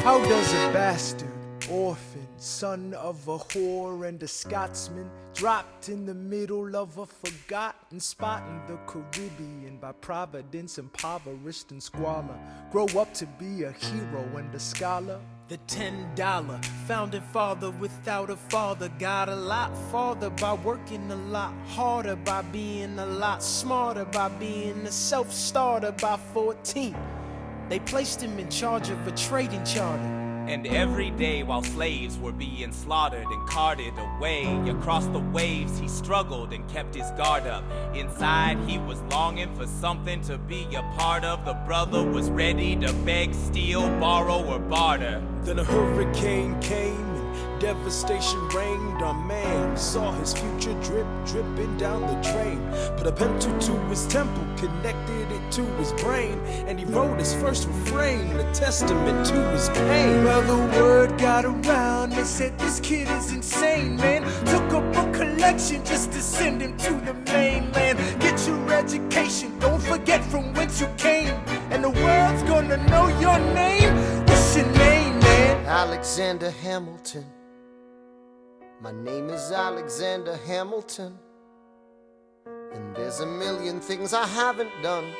How does a bastard, orphan, son of a whore and a Scotsman, dropped in the middle of a forgotten spot in the Caribbean, by providence impoverished and squalor, grow up to be a hero and a scholar? The $10 founding father without a father got a lot farther by working a lot harder, by being a lot smarter, by being a self-starter. By 14, they placed him in charge of a trading charter. And every day while slaves were being slaughtered and carted away across the waves, he struggled and kept his guard up. Inside he was longing for something to be a part of. The brother was ready to beg, steal, borrow, or barter. Then a hurricane came and devastation reigned. Our man saw his future dripping down the drain. Put a pencil to his temple, connected it to his brain, and he wrote his first refrain, a testament to his pain. Well, the word got around, they said this kid is insane, man. Took up a collection just to send him to the mainland. Get your education, don't forget from whence you came, and the world's gonna know your name. What's your name, man? Alexander Hamilton. My name is Alexander Hamilton, and there's a million things I haven't done,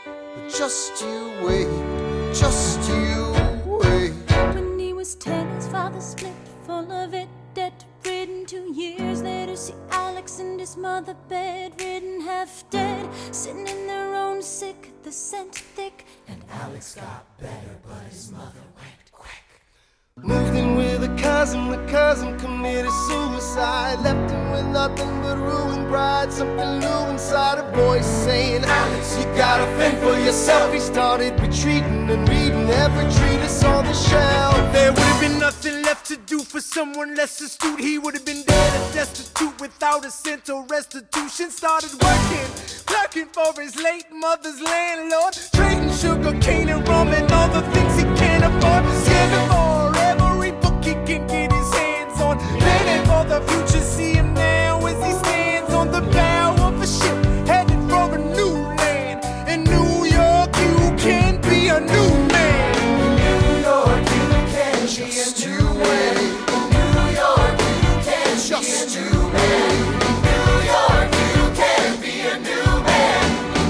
but just you wait, just you wait. When he was 10, his father split, full of it, debt-ridden. 2 years later, see Alex and his mother bedridden, half dead, sitting in their own sick, the scent thick. And Alex got better, but his mother went quick. Moved in with a cousin, the cousin committed suicide. Left him with nothing but ruined pride. Something new inside, a voice saying, Alex, you gotta fend for yourself. He started retreating and reading every treatise on the shelf. There would have been nothing left to do for someone less astute. He would have been dead and destitute without a cent or restitution. Started working, clerking for his late mother's landlord, trading sugar cane and rum and all the things he can't afford. Scamming for every book he can get his hands on, planning for the future. See him now as he stands on the bow of a ship, headed for a new land. In New York you can be a new man. In New York you can be a new man. In New York you can just be a new man. In New York you can be a new man.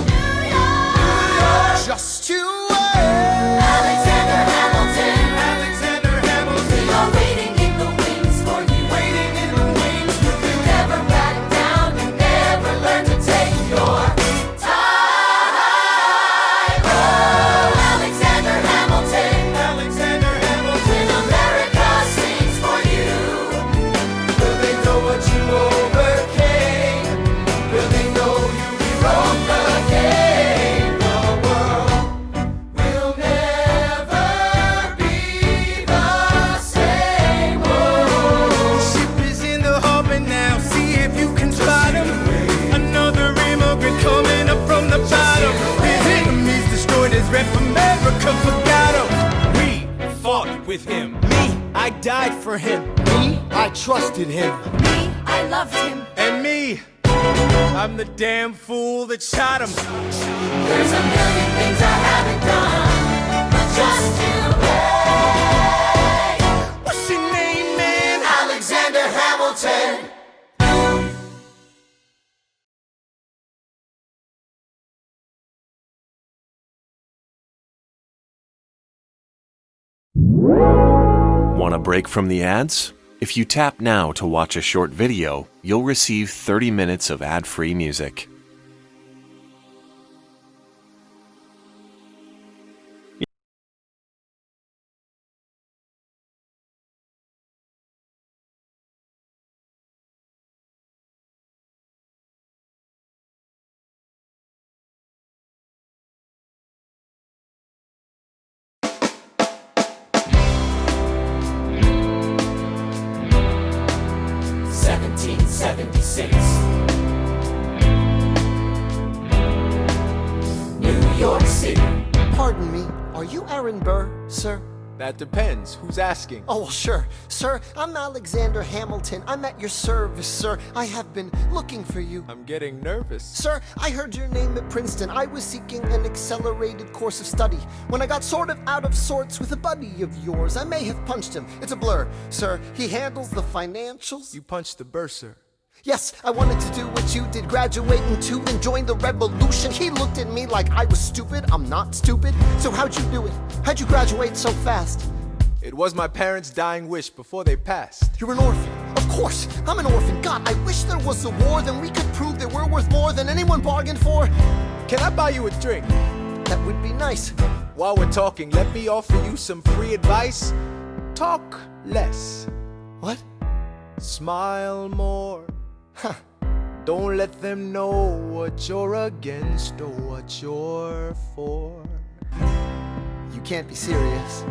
New York, just you wait. Alexander Hamilton. Alexander Hamilton. We are waiting in the wings for you. Waiting in the wings for You you. never back down, you never learn to take your time. Oh, Alexander Hamilton. Alexander Hamilton. When America sings for you, Will they know what you overcame? Will they know you rewrote the game? The world will never be the same. The ship is in the harbor now, see if you can spot him. Another immigrant coming up from the bottom. His enemies destroyed his rep, America forgot him. We fought with him. Me, I died for him. Me, I trusted him. Me, I loved him. And me, I'm the damn fool that shot him. there's a million things I haven't done, but just you wait. What's your name, man? Alexander Hamilton. Want a break from the ads? If you tap now to watch a short video, you'll receive 30 minutes of ad-free music. New York City. Pardon me, are you Aaron Burr, sir? That depends. Who's asking? Oh, well, sure. Sir, I'm Alexander Hamilton. I'm at your service, sir. I have been looking for you. I'm getting nervous. Sir, I heard your name at Princeton. I was seeking an accelerated course of study. When I got sort of out of sorts with a buddy of yours, I may have punched him. It's a blur. Sir, he handles the financials. You punched the bursar. Yes, I wanted to do what you did, graduate in 2 and join the revolution. He looked at me like I was stupid. I'm not stupid. So how'd you do it? How'd you graduate so fast? It was my parents' dying wish before they passed. You're an orphan. Of course, I'm an orphan. God, I wish there was a war, then we could prove that we're worth more than anyone bargained for. Can I buy you a drink? That would be nice. While we're talking, let me offer you some free advice. Talk less. What? Smile more. Huh. Don't let them know what you're against or what you're for. You can't be serious.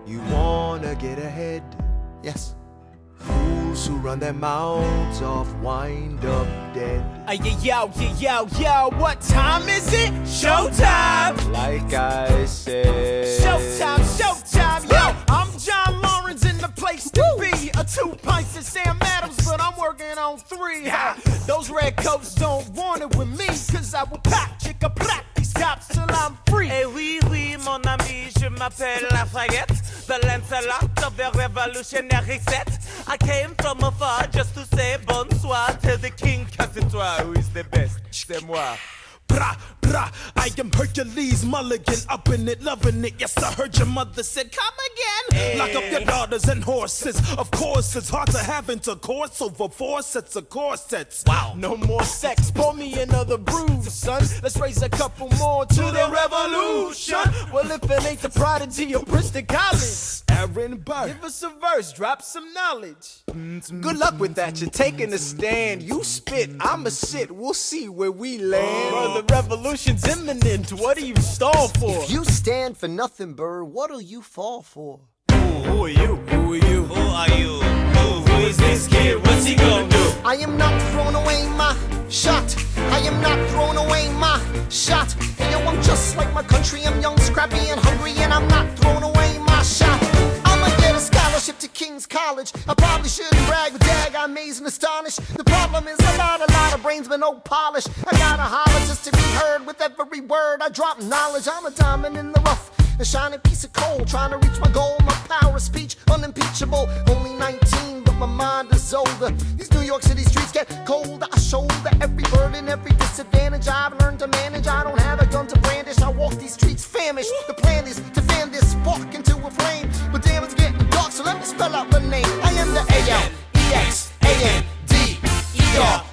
You wanna get ahead. Yes. Fools who run their mouths off wind up dead. Yo, what time is it? Showtime! Like I said. Showtime, yo! I'm John Lawrence in the place to be. 2 pints of Sam Adams, but I'm working on 3. Those red coats don't want it with me, cause I will pack, chick-a-plack these cops till I'm free. Eh oui, mon ami, je m'appelle Lafayette, the Lancelot of the revolutionary set. I came from afar just to say bonsoir to the king, cause it's toi who is the best, c'est moi. Brah, brah, I am Hercules Mulligan, up in it, loving it. Yes, I heard your mother said, come again. Lock up your daughters and horses. Of course, it's hard to have intercourse over 4 sets of corsets. Wow. No more sex, pour me another brew, son. Let's raise a couple more to the revolution. Well, if it ain't the prodigy of Princeton College, Aaron Burr. give us a verse, drop some knowledge. Good luck with that, you're taking a stand. You spit, I'ma sit, we'll see where we land. Bro, the revolution's imminent, what do you stall for? If you stand for nothing, Burr, what'll you fall for? Who are you? Who are you? Who are you? Who is this kid? What's he gonna do? I am not throwing away my shot. I am not throwing away my shot. Hey, yo, I'm just like my country. I'm young, scrappy, and hungry, and I'm not throwing away my shot. I'ma get a scholarship to King's College. I probably shouldn't brag, but dag, I'm amazed and astonished. The problem is a lot of brains, but no polish. I gotta holler just to be heard with every word. I drop knowledge. I'm a diamond in the rough, a shining piece of coal, trying to reach my goal. My power of speech, unimpeachable. Only 19, but my mind is older. These New York City streets get colder. I shoulder every burden, every disadvantage I've learned to manage. I don't have a gun to brandish. I walk these streets famished. The plan is to fan this spark into a flame. But damn, it's getting dark, so let me spell out the name. I am the A-L-E-X-A-N-D-E-R.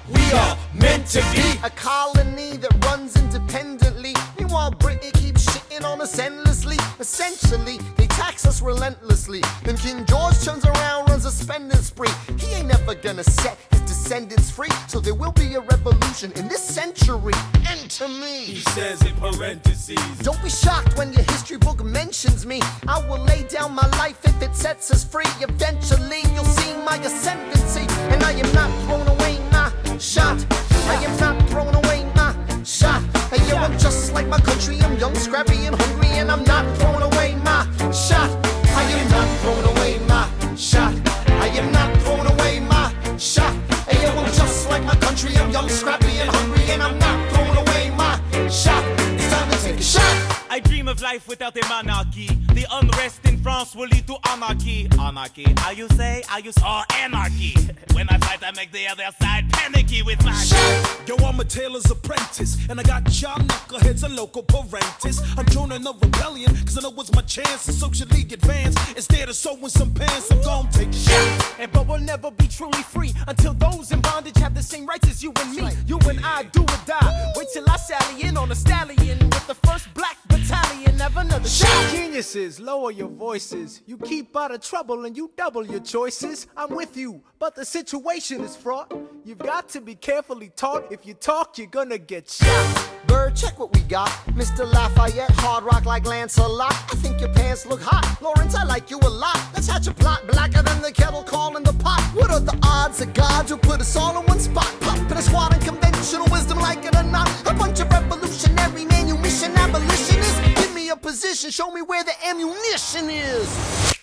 We are meant to be a colony that runs independently. Meanwhile, Britain keeps shitting on us endlessly. Essentially, they tax us relentlessly. Then King George turns around, runs a spending spree. He ain't never gonna set his descendants free. So there will be a revolution in this century. Enter me. He says in parentheses. Don't be shocked when your history book mentions me. I will lay down my life if it sets us free. Eventually, you'll see my ascendancy. And I am not throwing away my shot. I am not throwing away my shot. Hey, yo, I'm just like my country. I'm young, scrappy, and hungry, and I'm not throwing away my shot. I am not throwing away my shot. I am not throwing away my shot. Hey, yo, I'm just like my country. I'm young, scrappy, and hungry, and I'm not throwing away my shot. It's time to take a shot. I dream of life without a monarchy. The unrest in France will lead to anarchy. Anarchy, how you say? Or anarchy. When I fight, I make the other side panicky with my shot. Yo, I'm a tailor's apprentice, and I got y'all knuckleheads and local parentis. I'm joining a rebellion, cause I know it's my chance to socially advance. Instead of sewing some pants, I'm gon' take a shot. But we'll never be truly free until those in bondage have the same rights as you and me. You and I do or die. Wait till I sally in on a stallion with the first black battalion. Have another shot. Geniuses, lower your voices. You keep out of trouble and you double your choices. I'm with you, but the situation is fraught. You've got to be carefully taught. If you talk, you're gonna get shot. Bird, check what we got. Mr. Lafayette, hard rock like Lancelot. I think your pants look hot. Lawrence, I like you a lot. Let's hatch a plot blacker than the kettle calling the pot. What are the odds of God will put us all in one spot? Pop in a squad and conventional wisdom like it or not. A bunch of revolutionary manumission abolitionists. Give me a position. Show me where the ammunition is.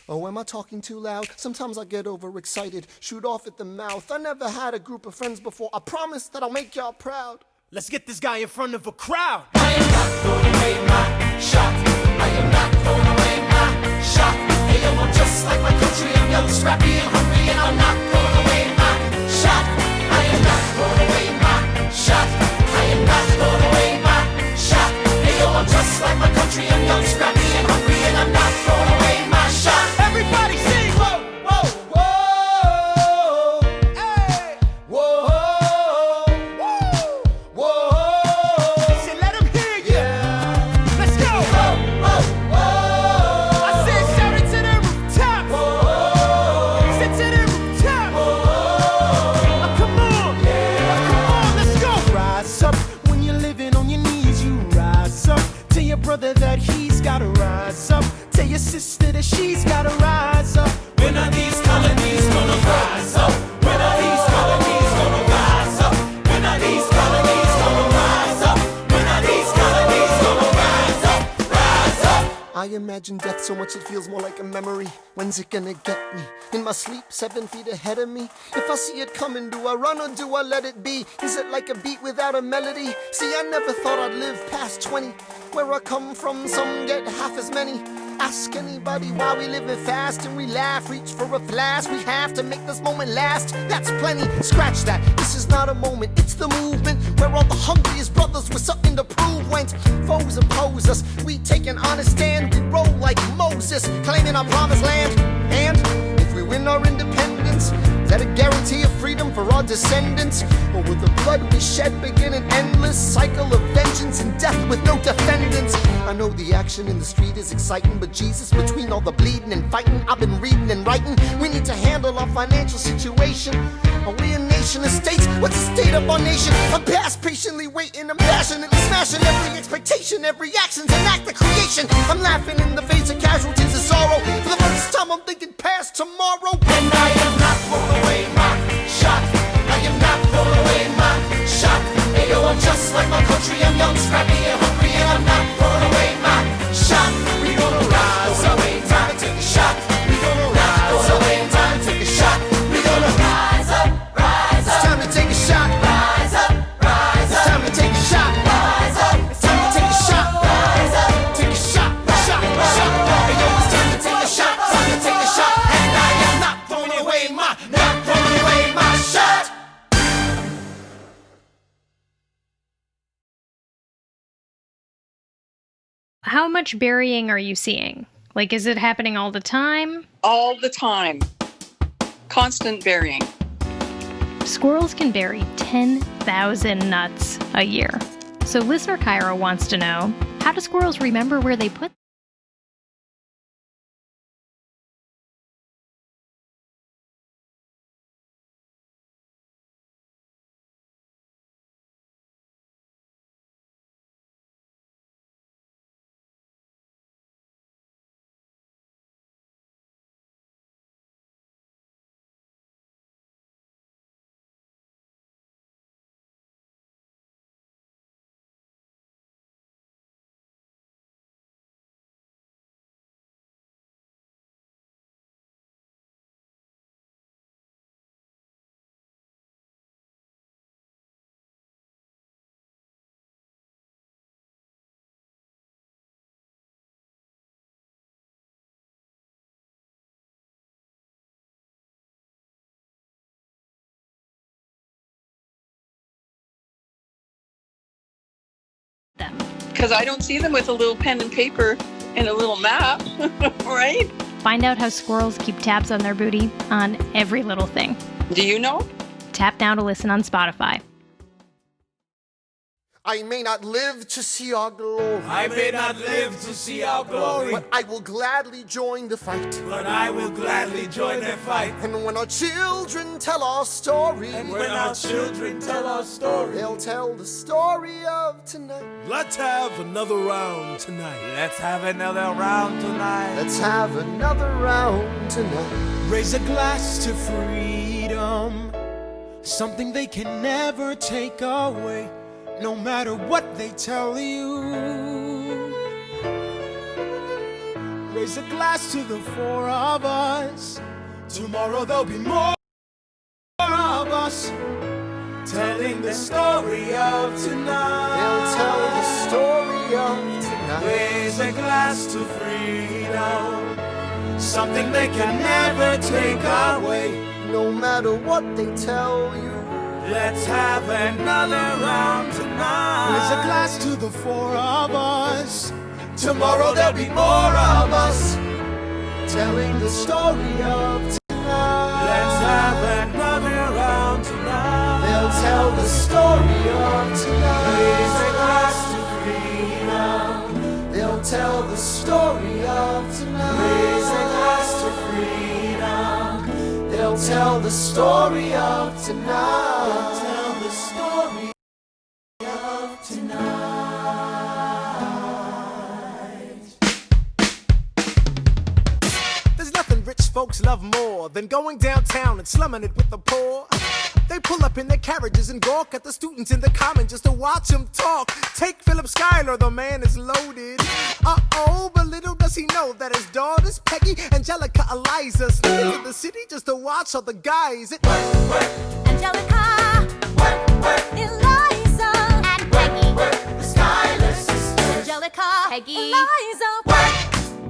Oh, am I talking too loud? Sometimes I get overexcited, shoot off at the mouth. I never had a group of friends before. I promise that I'll make y'all proud. Let's get this guy in front of a crowd. I am not throwing away my shot. I am not throwing away my shot. Hey, yo, I'm just like my country. I'm young, scrappy, and hungry, and I'm not throwing away my shot. I am not throwing away my shot. I am not throwing away my shot. Hey, yo, I'm just like my country. I'm young, scrappy, and hungry, and I'm not throwing away my shot. Everybody sing! Whoa, whoa, whoa, Hey! whoa, whoa. Say, let him hear you! Let's go! I said shout it to the rooftops! Sit to the rooftops! Oh, come on! Come on, let's go! Rise up when you're living on your knees, you rise up. Tell your brother that he's gotta rise up. Tell your sister that she's gotta rise up. When are these colonies gonna rise up? When are these colonies gonna rise up? When are these colonies gonna rise up? When are these colonies gonna rise up? Rise up! I imagine death so much it feels more like a memory. When's it gonna get me? In my sleep, 7 feet ahead of me. If I see it coming, do I run or do I let it be? Is it like a beat without a melody? See, I never thought I'd live past 20. Where I come from, some get half as many. Ask anybody why we living fast and we laugh, reach for a flash. We have to make this moment last. That's plenty. Scratch that. This is not a moment, it's the movement. Where all the hungriest brothers with something to prove went. Foes oppose us. We take an honest stand. We roll like Moses, claiming our promised land. And if we win our independence, is that a guarantee of freedom for our descendants? Or will the blood we shed begin an endless cycle of vengeance and death with no defendants? I know the action in the street is exciting, but Jesus, between all the bleeding and fighting, I've been reading and writing. We need to handle our financial situation. Are we a nation of states? What's the state of our nation? I'm past patiently waiting, I'm passionately smashing every expectation, every action's an act of creation. I'm laughing in the face of casualties of sorrow. For the first time I'm thinking past tomorrow. And I am not throwing away my shot. I am not throwing away my shot. Hey, yo, I'm just like my country. I'm young, scrappy, and hungry, and I'm not throwing away my shot. We gonna rise up, time to take a shot. We gonna rise up, time to take a shot. We gonna rise up, rise up. It's time to take a shot. Rise up, rise It's up. time to take a shot. Rise up, It's time to take a shot. rise up. Take a shot, shot, shot. Hey, yo, it's time to take a shot, time to take a shot. And I am not throwing away my shot. How much burying are you seeing? Like, is it happening all the time? All the time. Constant burying. Squirrels can bury 10,000 nuts a year. So listener Kyra wants to know, how do squirrels remember where they put them? Because I don't see them with a little pen and paper and a little map, right? Find out how squirrels keep tabs on their booty on every little thing. Do you know? Tap now to listen on Spotify. I may not live to see our glory, I may not live to see our glory, but I will gladly join the fight. but I will gladly join their fight. And when our children tell our story, And when our children tell our story, they'll tell the story of tonight. let's have another round tonight. Let's have another round tonight. Let's have another round tonight. Raise a glass to freedom, something they can never take away, no matter what they tell you. Raise a glass to the four of us. Tomorrow there'll be more of us, telling the story of tonight. They'll tell the story of tonight. Raise a glass to freedom, something they can never take away. No matter what they tell you, let's have another round tonight. Raise a glass to the four of us. Tomorrow there'll be more of us, telling the story of tonight. Let's have another round tonight. They'll tell the story of tonight. Raise a glass to freedom. They'll tell the story of tonight. Raise a glass to freedom. They'll tell the story of tonight. They'll tell the story of tonight. There's nothing rich folks love more than going downtown and slumming it with the poor. They pull up in their carriages and gawk at the students in the common just to watch them talk. Take Philip Schuyler, the man is loaded. Uh-oh, but little does he know that his daughters, Peggy, Angelica, Eliza, sneak into the city just to watch all the guys. Angelica, Eliza, and Peggy, The Schuyler sisters. Angelica, Peggy. Eliza.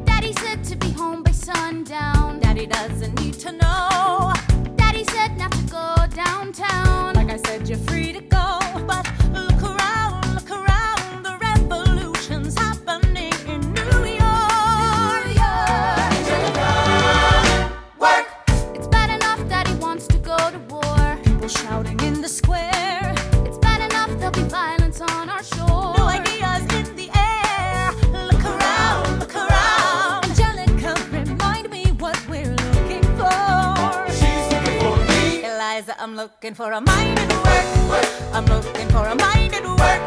Daddy said to be home by sundown. Daddy doesn't need to know. Daddy said not to go downtown. Like I said, you're free to go. But look around, the revolution's happening in New York. Angelica, work. It's bad enough Daddy wants to go to war. People shouting in the square. It's bad enough there'll be violence on our shore. No ideas in the air. Look around, Angelica, remind me what we're looking for. She's looking for me. Eliza, I'm looking for a mind at work. I'm looking for a mind at work.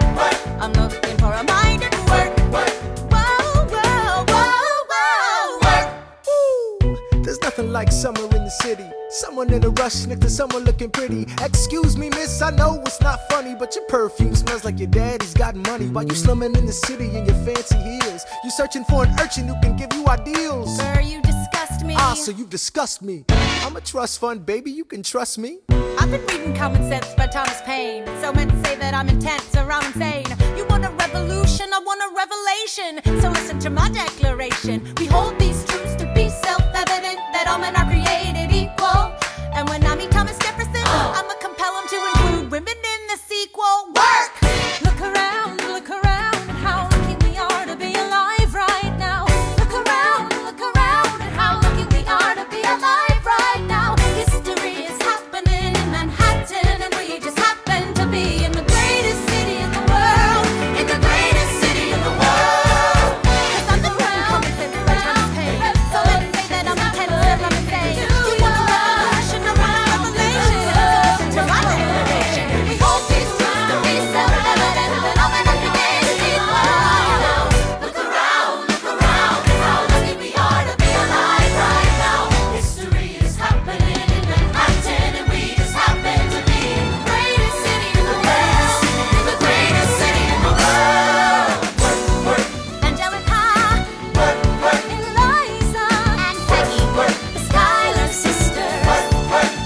I'm looking for a mind at work. Whoa, whoa, whoa, whoa, work. Ooh, there's nothing like summer in the city. Someone in a rush next to someone looking pretty. Excuse me, miss, I know it's not funny, but your perfume smells like your daddy's got money. While you slumming in the city in your fancy heels, you searching for an urchin who can give you ideals. Sir, you disgust me. Ah, so you've discussed me. I'm a trust fund, baby, you can trust me. I've been reading Common Sense by Thomas Paine. So men say that I'm intense or I'm insane. You want a revolution, I want a revelation. So listen to my declaration. We hold these truths to be self-evident, that all men are created equal. And when I meet Thomas Jefferson, I'ma compel him to include women in the sequel. Work! Look around at how lucky we are to be alive right now. Look around at how lucky we are to be alive right now. History is happening in Manhattan, and we just happen to be in the greatest city in the world. In the greatest city in the world. 'Cause I'm the Common Sense by Thomas Paine. So let's say that I'm intense or I'm insane. You want a revolution, I want a revelation. Listen to my declaration. We hold these truths to be self-evident, that all men are created equal. Look around at how lucky we are to be alive right now. History is happening in Manhattan, and we just happen to be in the greatest city in the world. In the greatest city in the world. Angelica, Eliza, and Peggy, the Schuyler sisters.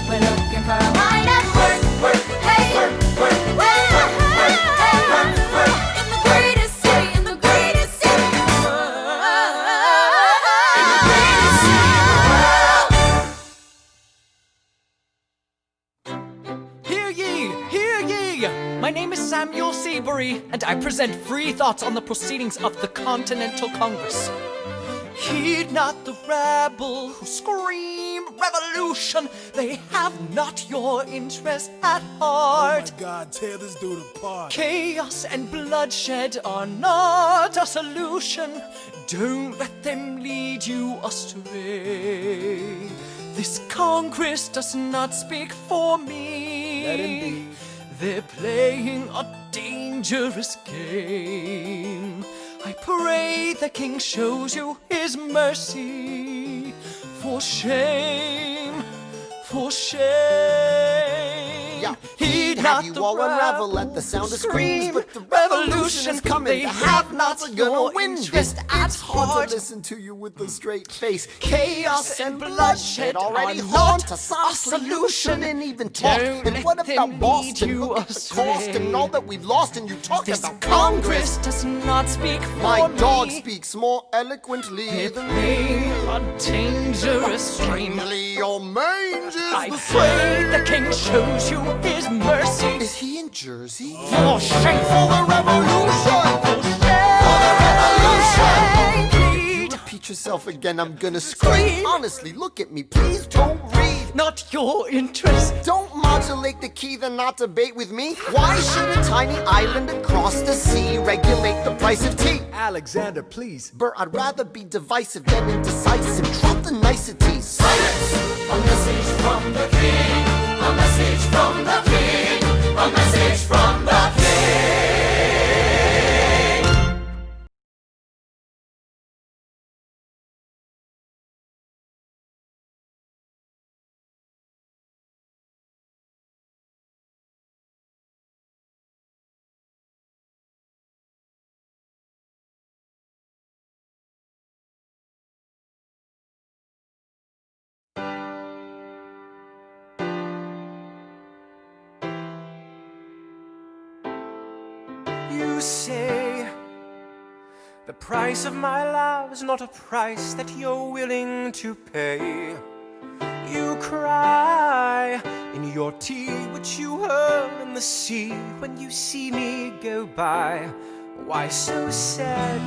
We're looking for a mind at work. Hey, in the greatest city, in the greatest city in the world. Hear ye! Hear ye! My name is Samuel Seabury, and I present free thoughts on the proceedings of the Continental Congress. Heed not the rabble who scream revolution. They have not your interest at heart. Oh my God, tear this dude apart. Chaos and bloodshed are not a solution. Don't let them lead you astray. This Congress does not speak for me. Let him be. They're playing a dangerous game. I pray the King shows you his mercy. For shame, for shame. Yeah. Heed not have you the all unravel at the sound of screams. But the revolution is coming. The have-nots are gonna win this. It's hard to listen to you with a straight face. Chaos and bloodshed already haunt us. Our solution and even talk. And what about Boston? Look at the cost and all that we've lost. And you talk about Congress. Does not speak for My me. dog speaks more eloquently than They are dangerous dreams. your mange is I the pray same. the king shows you his mercy. Is he in Jersey? For shame, For the revolution! for the revolution! revolution! Repeat yourself again, I'm gonna scream. Honestly, look at me, please don't read. Not your interest. Don't modulate the key, then not debate with me. Why should a tiny island across the sea regulate the price of tea? Alexander, please. Bert, I'd rather be divisive than indecisive. Drop the niceties. Silence! A message from the king. A message from the king. A message from the king. You say the price of my love is not a price that you're willing to pay. You cry in your tea, which you hurl in the sea when you see me go by. Why so sad?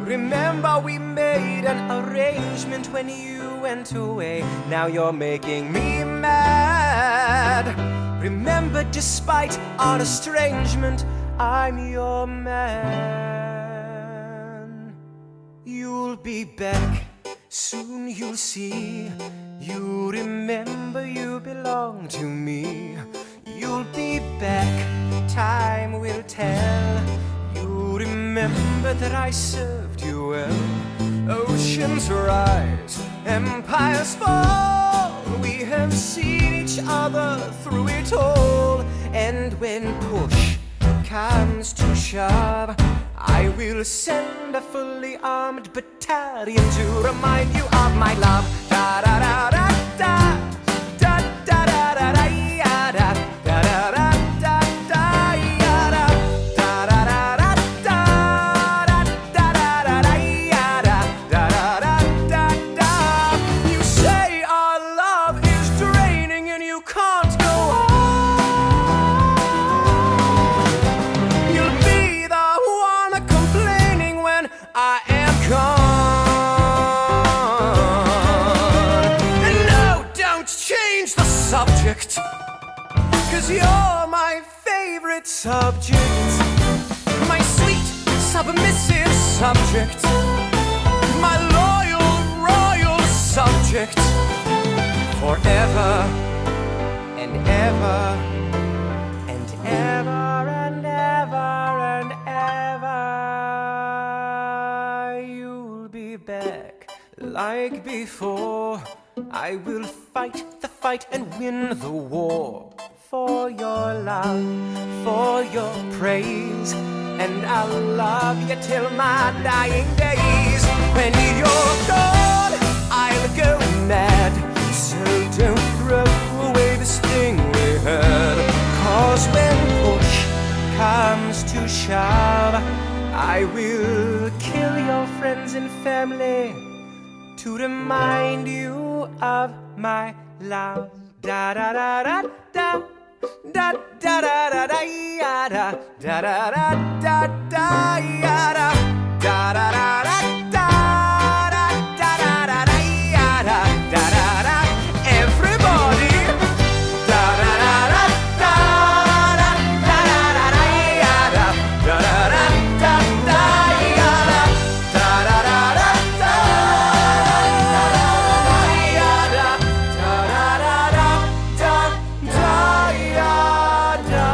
Remember we made an arrangement when you went away. Now you're making me mad. Remember, despite our estrangement, I'm your man. You'll be back, soon you'll see. You remember you belong to me. You'll be back, time will tell. You remember that I served you well. Oceans rise, empires fall. We have seen each other through it all. And when push comes to shove, I will send a fully armed battalion to remind you of my love. Da da da da da. Da da da da da ya da. Da da da da da ya da. Da da da da da. Da da da da ya da. Da da da da da. You say our love is draining and you can't go on. You'll be the one complaining when I am gone. And no, don't change the subject, 'cause you're my favorite subject. My sweet, submissive subject. My loyal, royal subject. Forever and ever and ever and ever and ever. You'll be back like before. I will fight the fight and win the war. For your love, for your praise. And I'll love you till my dying days. When you're gone, I'll go mad. So don't throw away this thing we had. 'Cause when push comes to shove, I will kill your friends and family to remind you of my love. Da da da da da. Da da da da da ya da. Da da da da da ya da. Da da da da da. Da da da da da ya da. Da da da. Everybody. Da da da da da. Da da da da ya da. Da da da da da ya da. Da da da da da. Ya da. Da da da da da da ya da.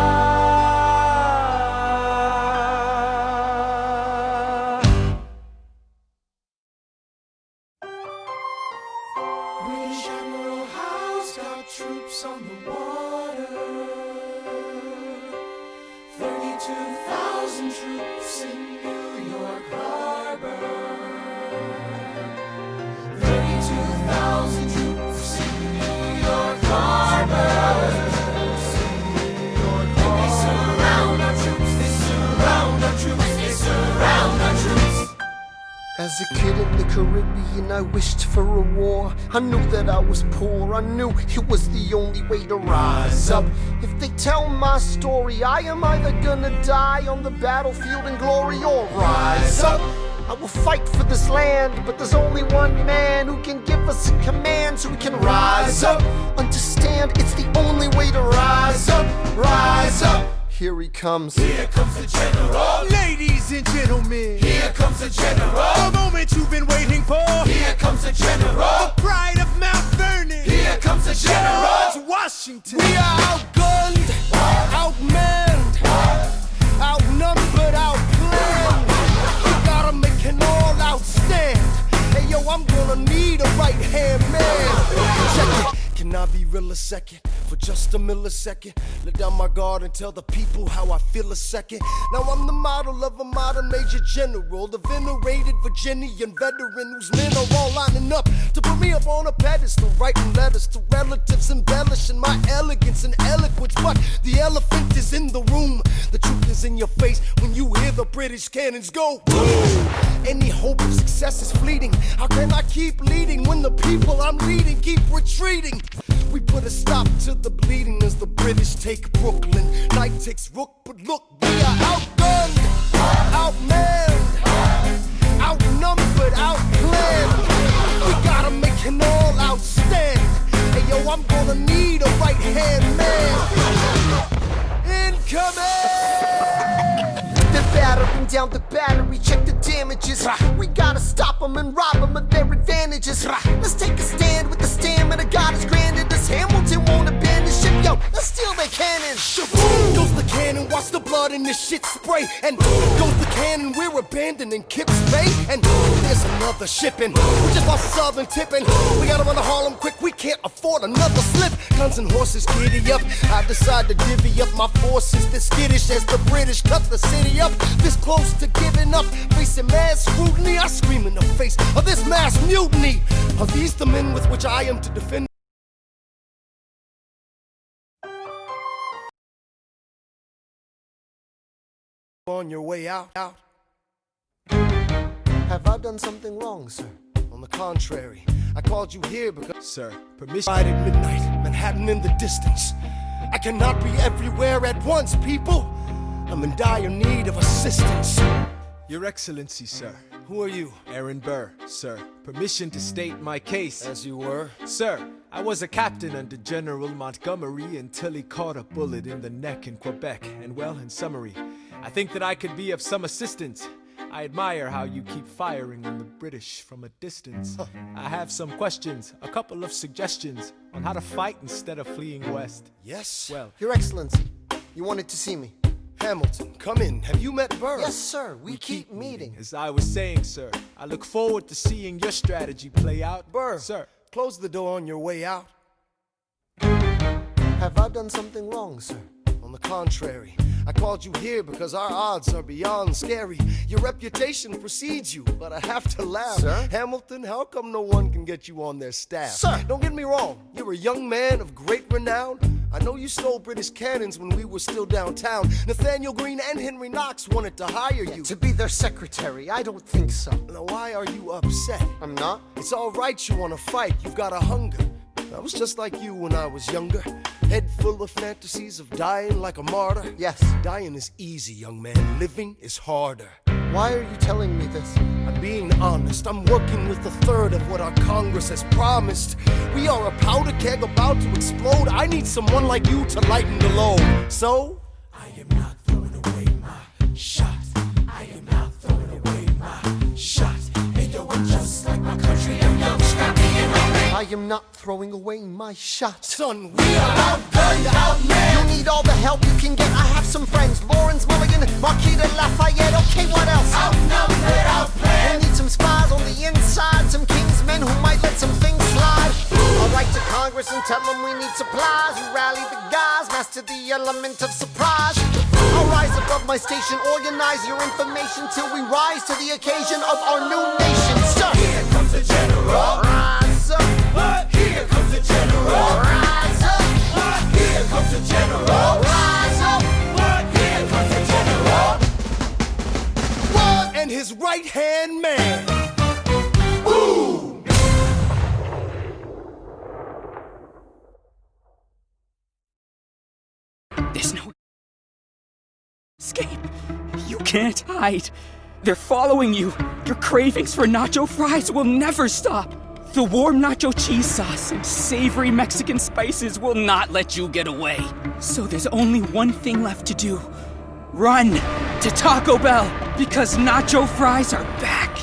As a kid in the Caribbean, I wished for a war. I knew that I was poor, I knew it was the only way to rise up. If they tell my story, I am either gonna die on the battlefield in glory or rise up. I will fight for this land, but there's only one man who can give us a command so we can rise up. Understand, it's the only way to rise up, rise up. Here he comes. Here comes the general. Ladies and gentlemen, Here comes the general. the moment you've been waiting for. Here comes the general. The pride of Mount Vernon. Here comes the general. George Washington. We are outgunned, outmanned, outnumbered, outplanned. We gotta make an all-out stand. Hey yo, I'm gonna need a right-hand man. Check it. Can I be real a second? For just a millisecond, let down my guard and tell the people how I feel a second. Now I'm the model of a modern major general, the venerated Virginian veteran whose men are all lining up to put me up on a pedestal, writing letters to relatives, embellishing my elegance and eloquence. But the elephant is in the room, the truth is in your face when you hear the British cannons go boom. Any hope of success is fleeting. How can I keep leading when the people I'm leading keep retreating? We put a stop to the bleeding as the British take Brooklyn. Night takes Rook, but look, we are outgunned, outmanned, outnumbered, outplanned. We gotta make an all-out stand. Hey yo, I'm gonna need a right-hand man. Incoming! They're battering down the battery, check the damages. We gotta stop them and rob them of their advantages. Let's take a stand with the stamina God has granted us. Hamilton won't abandon ship, yo, let's steal their cannons. Shaboom! Goes the cannon, watch the blood in this shit spray. And goes the cannon, we're abandoning Kips Bay. And there's another shipping, we just lost southern tipping. We gotta run to Harlem quick, we can't afford another slip. Guns and horses giddy up, I decide to divvy up my forces. This skittish as the British cut the city up. This close to giving up, facing mass scrutiny, I scream in the face of this mass mutiny. Are these the men with which I am to defend? On your way out. Have I done something wrong, sir? On the contrary, I called you here because, Sir, permission. right at midnight, Manhattan in the distance. I cannot be everywhere at once, people. I'm in dire need of assistance. Your Excellency, sir. Who are you? Aaron Burr, sir. Permission to state my case. As you were. Sir, I was a captain under General Montgomery until he caught a bullet in the neck in Quebec. And well, in summary, I think that I could be of some assistance. I admire how you keep firing on the British from a distance. I have some questions, a couple of suggestions on how to fight instead of fleeing west. Yes? Well, Your Excellency, you wanted to see me. Hamilton, come in. Have you met Burr? Yes, sir. We keep meeting. as I was saying, sir, I look forward to seeing your strategy play out. Burr, Sir, close the door on your way out. Have I done something wrong, sir? On the contrary, I called you here because our odds are beyond scary. Your reputation precedes you, but I have to laugh. Sir? Hamilton, how come no one can get you on their staff? Sir! Don't get me wrong, you're a young man of great renown. I know you stole British cannons when we were still downtown. Nathaniel Greene and Henry Knox wanted to hire you. To be their secretary, I don't think so. Now why are you upset? I'm not. It's all right you want to fight, you've got a hunger. I was just like you when I was younger. Head full of fantasies of dying like a martyr. Yes. Dying is easy, young man. Living is harder. Why are you telling me this? I'm being honest. I'm working with a third of what our Congress has promised. We are a powder keg about to explode. I need someone like you to lighten the load. So? I am not throwing away my shot. I am not throwing away my shot. And yo, I'm just like my country. I'm young, scrappy, and hungry. I am not throwing away my shot. Son, we are outgunned, outmanned. You need all the help you can get. I have some friends. Lawrence Mulligan, Marquis de Lafayette. Okay, what else? Outnumbered, outplanned. We'll need some spies on the inside. Some kingsmen who might let some things slide. I'll write to Congress and tell them we need supplies. You rally the guys, master the element of surprise. I'll rise above my station, organize your information till we rise to the occasion of our new nation. Sir, Here comes the general. rise up. What? Here comes the general. Rise up. What? Here comes the general. Rise up. What? Here comes the general. What? And his right-hand man. escape. You can't hide. They're following you. Your cravings for nacho fries will never stop. The warm nacho cheese sauce and savory Mexican spices will not let you get away. So there's only one thing left to do. Run to Taco Bell, because nacho fries are back.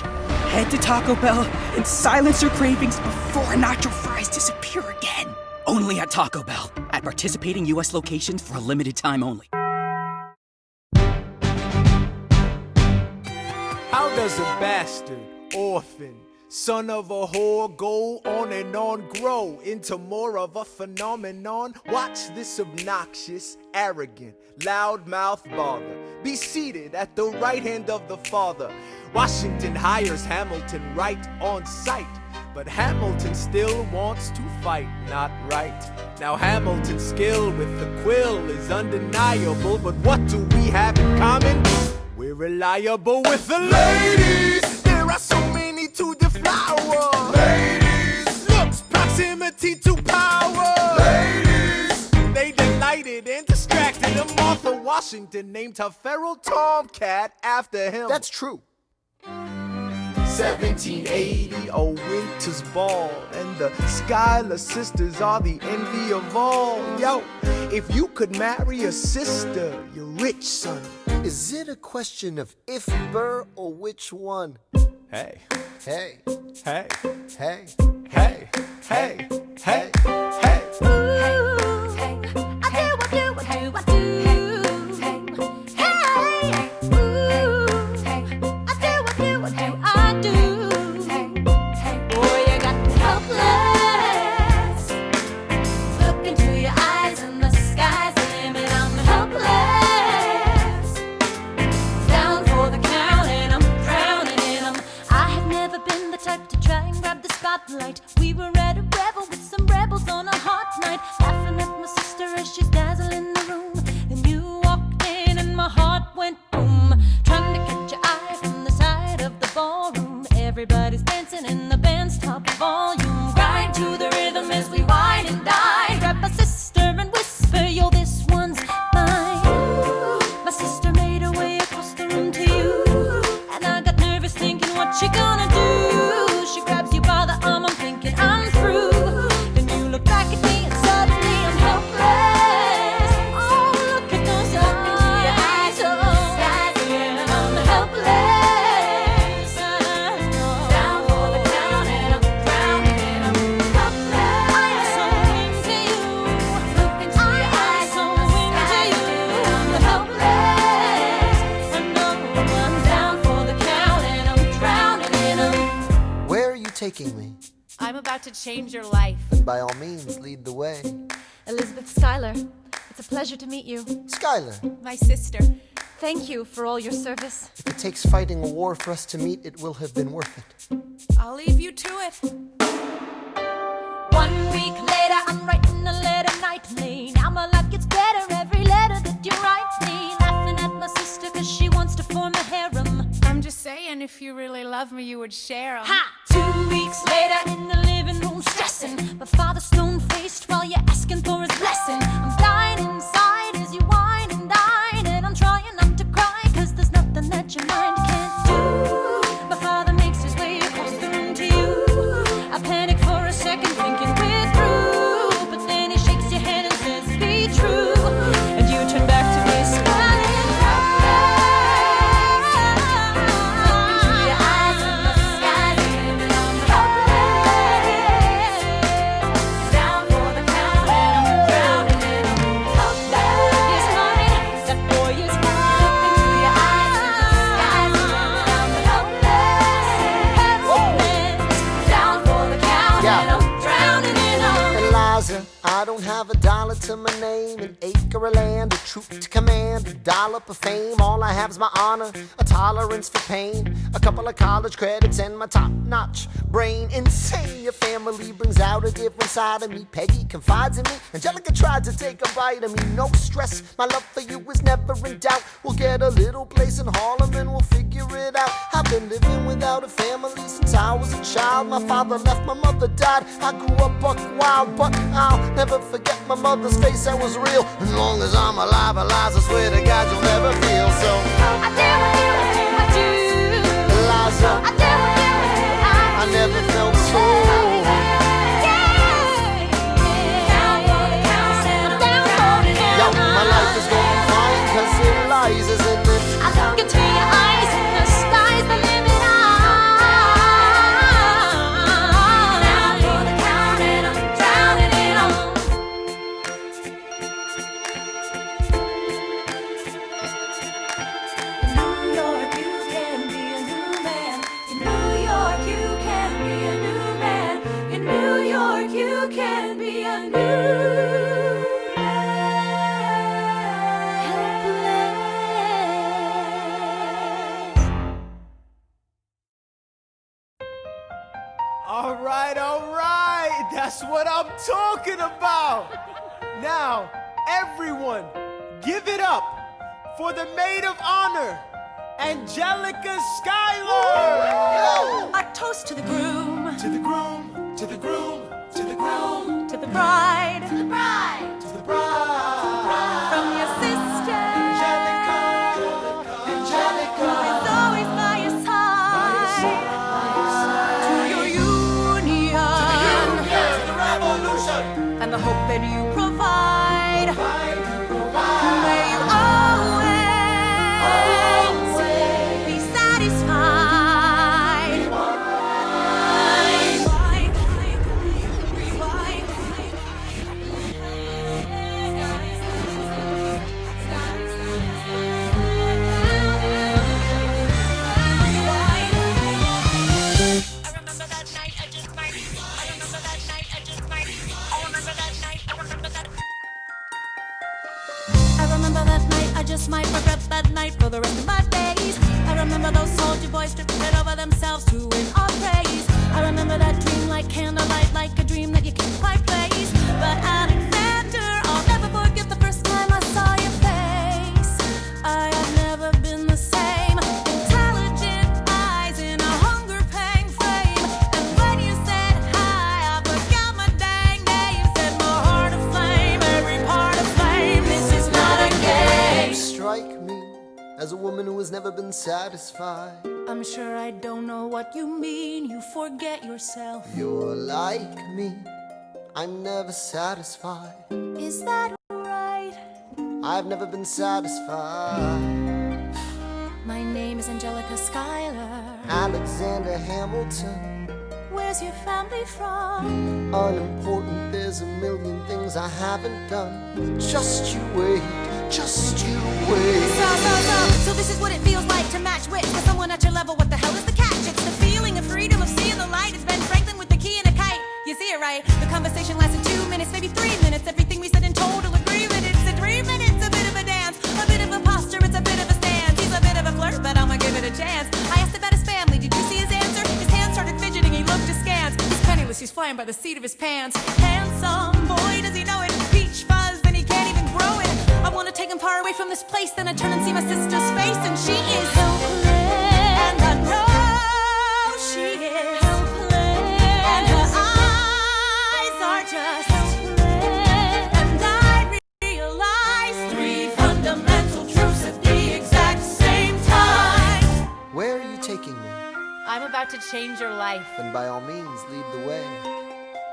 Head to Taco Bell and silence your cravings before nacho fries disappear again. Only at Taco Bell, at participating U.S. locations for a limited time only. How does a bastard, orphan, son of a whore go on and on, grow into more of a phenomenon? Watch this obnoxious, arrogant, loudmouth bother be seated at the right hand of the father. Washington hires Hamilton right on sight, but Hamilton still wants to fight, not right. Now Hamilton's skill with the quill is undeniable, but what do we have in common? We're reliable with the ladies. There are so many to deflower. Ladies. Looks, proximity to power. Ladies. They delighted and distracted. And Martha Washington named her feral tomcat after him. That's true. 1780, a winter's ball, and the Schuyler sisters are the envy of all. Yo, if you could marry a sister, you're rich, son. Is it a question of if, Burr, or which one? Hey, Hey, hey, hey, hey, hey, hey, hey. We were at a revel with some rebels on a hot night, laughing at my sister as she's dazzling the room. Then you walked in and my heart went boom, trying to catch your eye from the side of the ballroom. Everybody's dancing in the band's top volume. Grind to the rhythm as we wine and dine. Grab my sister and whisper, yo, this one's mine. My sister made her way across the room to you, and I got nervous thinking, what you gonna do? She grabs you by the arm, I'm thinking I'm through. Then you look back at me and suddenly I'm helpless. Oh, look at those eyes, yeah, I'm helpless. Down for the count and I'm drowning and I'm helpless. I am so into you. Look into your eyes, so into you. I'm helpless. I know I'm down for the count and I'm drowning and I'm. Where are you taking me? I'm about to change your life. Then by all means, lead the way. Elizabeth Schuyler, it's a pleasure to meet you. Schuyler, My sister. Thank you for all your service. if it takes fighting a war for us to meet, it will have been worth it. I'll leave you to it. 1 week later, I'm writing a letter nightly. Now my life gets better every letter that you write me. Laughing at my sister cause she wants to form a harem. I'm just saying, if you really love me, you would share 'em. Ha! 2 weeks later, in the living room stressing. My father's stone-faced while you're asking for his blessing. I'm dying inside as you whine and dine, and I'm trying not to cry cause there's nothing that your mind can't do. My father makes his way across the room to you. I panic for a second thinking we're through, but then he shakes your hand and says be true, and you turn back to me smiling. I don't have a dollar to my name, an acre of land, a troop to command, a dollop of fame. All I have is my honor, a tolerance for pain, a couple of college credits, and my top-notch brain. Insane, your family brings out a different side of me. Peggy confides in me, Angelica tried to take a bite of me. No stress, my love for you is never in doubt. We'll get a little place in Harlem and we'll figure it out. I've been living without a family since I was a child. My father left, my mother died. I grew up buck wild, but I'll never forget my mother's face, that was real. As long as I'm alive, Eliza, I swear to God you'll never feel so. I do, Eliza, I never felt so. Yo, my life is going fine, 'cause Eliza's in it. I look into your eyes and the sky's the limit. Now for the count and I'm drowning it all. In New York, you can be a new man. In New York, you can be a new man. In New York, you can be a new. All right, that's what I'm talking about. Now, everyone, give it up for the maid of honor, Angelica Schuyler. Our toast to the groom, To the groom, to the groom, to the groom, to the bride, to the bride. from your sister, Angelica, who Angelica. is always by your side, to your union, To the revolution. and the hope that you provide. May you always be satisfied. I remember that night, I just might regret that night for the rest of my days. I remember those soldier boys tripping over themselves to win our praise. I remember that dream like candlelight, like a dream that you can't quite place. But Alexander, I'll never forget the first time I saw your face. I have never been the same. Intelligent eyes in a hunger pang frame. And when you said hi, I forgot my dang name. Set my heart aflame, every part aflame. This is not a game. You strike me as a woman who has never been satisfied. I'm sure I don't know what you mean. You forget yourself. You're like me, I'm never satisfied. Is that right? I've never been satisfied. My name is Angelica Schuyler. Alexander Hamilton, Where's your family from? unimportant, there's a million things I haven't done. Just you wait, just you wait. So this is what it feels like to match wits with someone at your level. What the hell is the catch? It's the feeling of freedom, of seeing the light. It's Ben Franklin with the key and a kite. You see it right? The conversation lasted 2 minutes, maybe 3 minutes. Everything we said in total agreement. It's a 3 minutes, a bit of a dance, a bit of a posture, it's a bit of a stance. He's a bit of a flirt, but I'ma give it a chance. I asked about his family, did you see his answer? His hands started fidgeting, he looked askance. He's penniless, he's flying by the seat of his pants. Handsome boy, does he know it? Peach fuzz, then he can't even grow it. I wanna take him far away from this place, then I turn and see my sister's face, and she is helpless. And I know she is helpless. And her eyes are just helpless. And I realize 3 fundamental truths at the exact same time. Where are you taking me? I'm about to change your life. Then by all means, lead the way.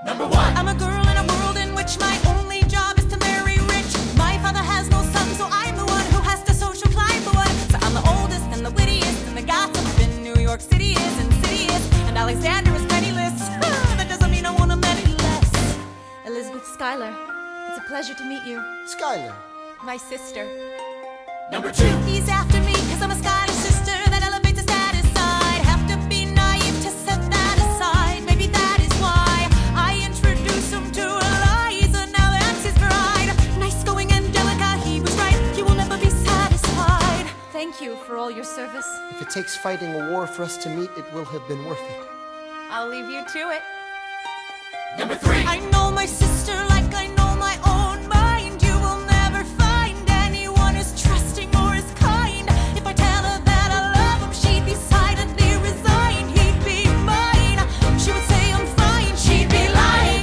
Number 1. I'm a girl in a world in which my only job is to marry rich. My father has no son, so I'm the one who has to social climb the one. So I'm the oldest and the wittiest, and the gossip in New York City is insidious. And Alexander is penniless. That doesn't mean I want him any less. Elizabeth Schuyler, it's a pleasure to meet you. Schuyler, My sister. Number 2. He's after me, cause I'm a Scottish sister that elevates the status side. Have to be naive to set that aside. Maybe that is why I introduce him to Eliza. Now that's his bride. Nice going, Angelica, he was right. You will never be satisfied. Thank you for all your service. if it takes fighting a war for us to meet, it will have been worth it. I'll leave you to it. Number 3. I know my sister like I know my own mind. You will never find anyone as trusting or as kind. If I tell her that I love him, she'd be silently resigned. He'd be mine. She would say I'm fine. She'd be lying.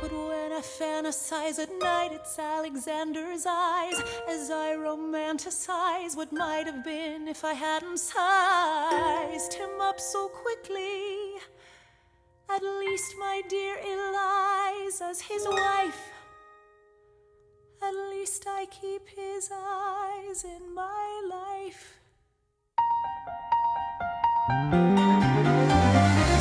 But when I fantasize sighs at night, it's Alexander's eyes as I romanticize what might have been if I hadn't sized him up so quickly. At least, my dear Eliza's his wife. At least I keep his eyes in my life.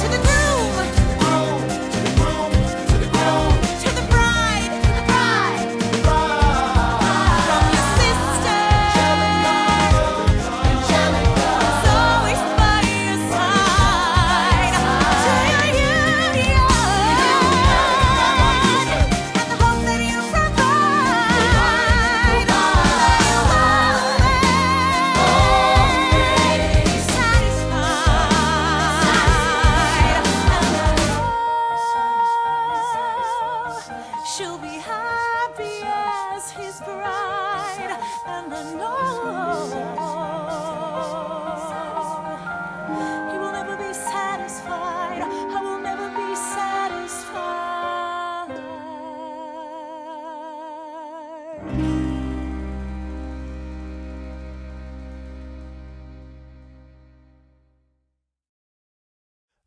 To the groom, to the groom, to the groom, to the bride, to the bride, from your sister, Angelica's always by your side, to your union, and the hope that you provide, that you always be satisfied. She'll be happy as his bride, and I know he will never be satisfied. I will never be satisfied.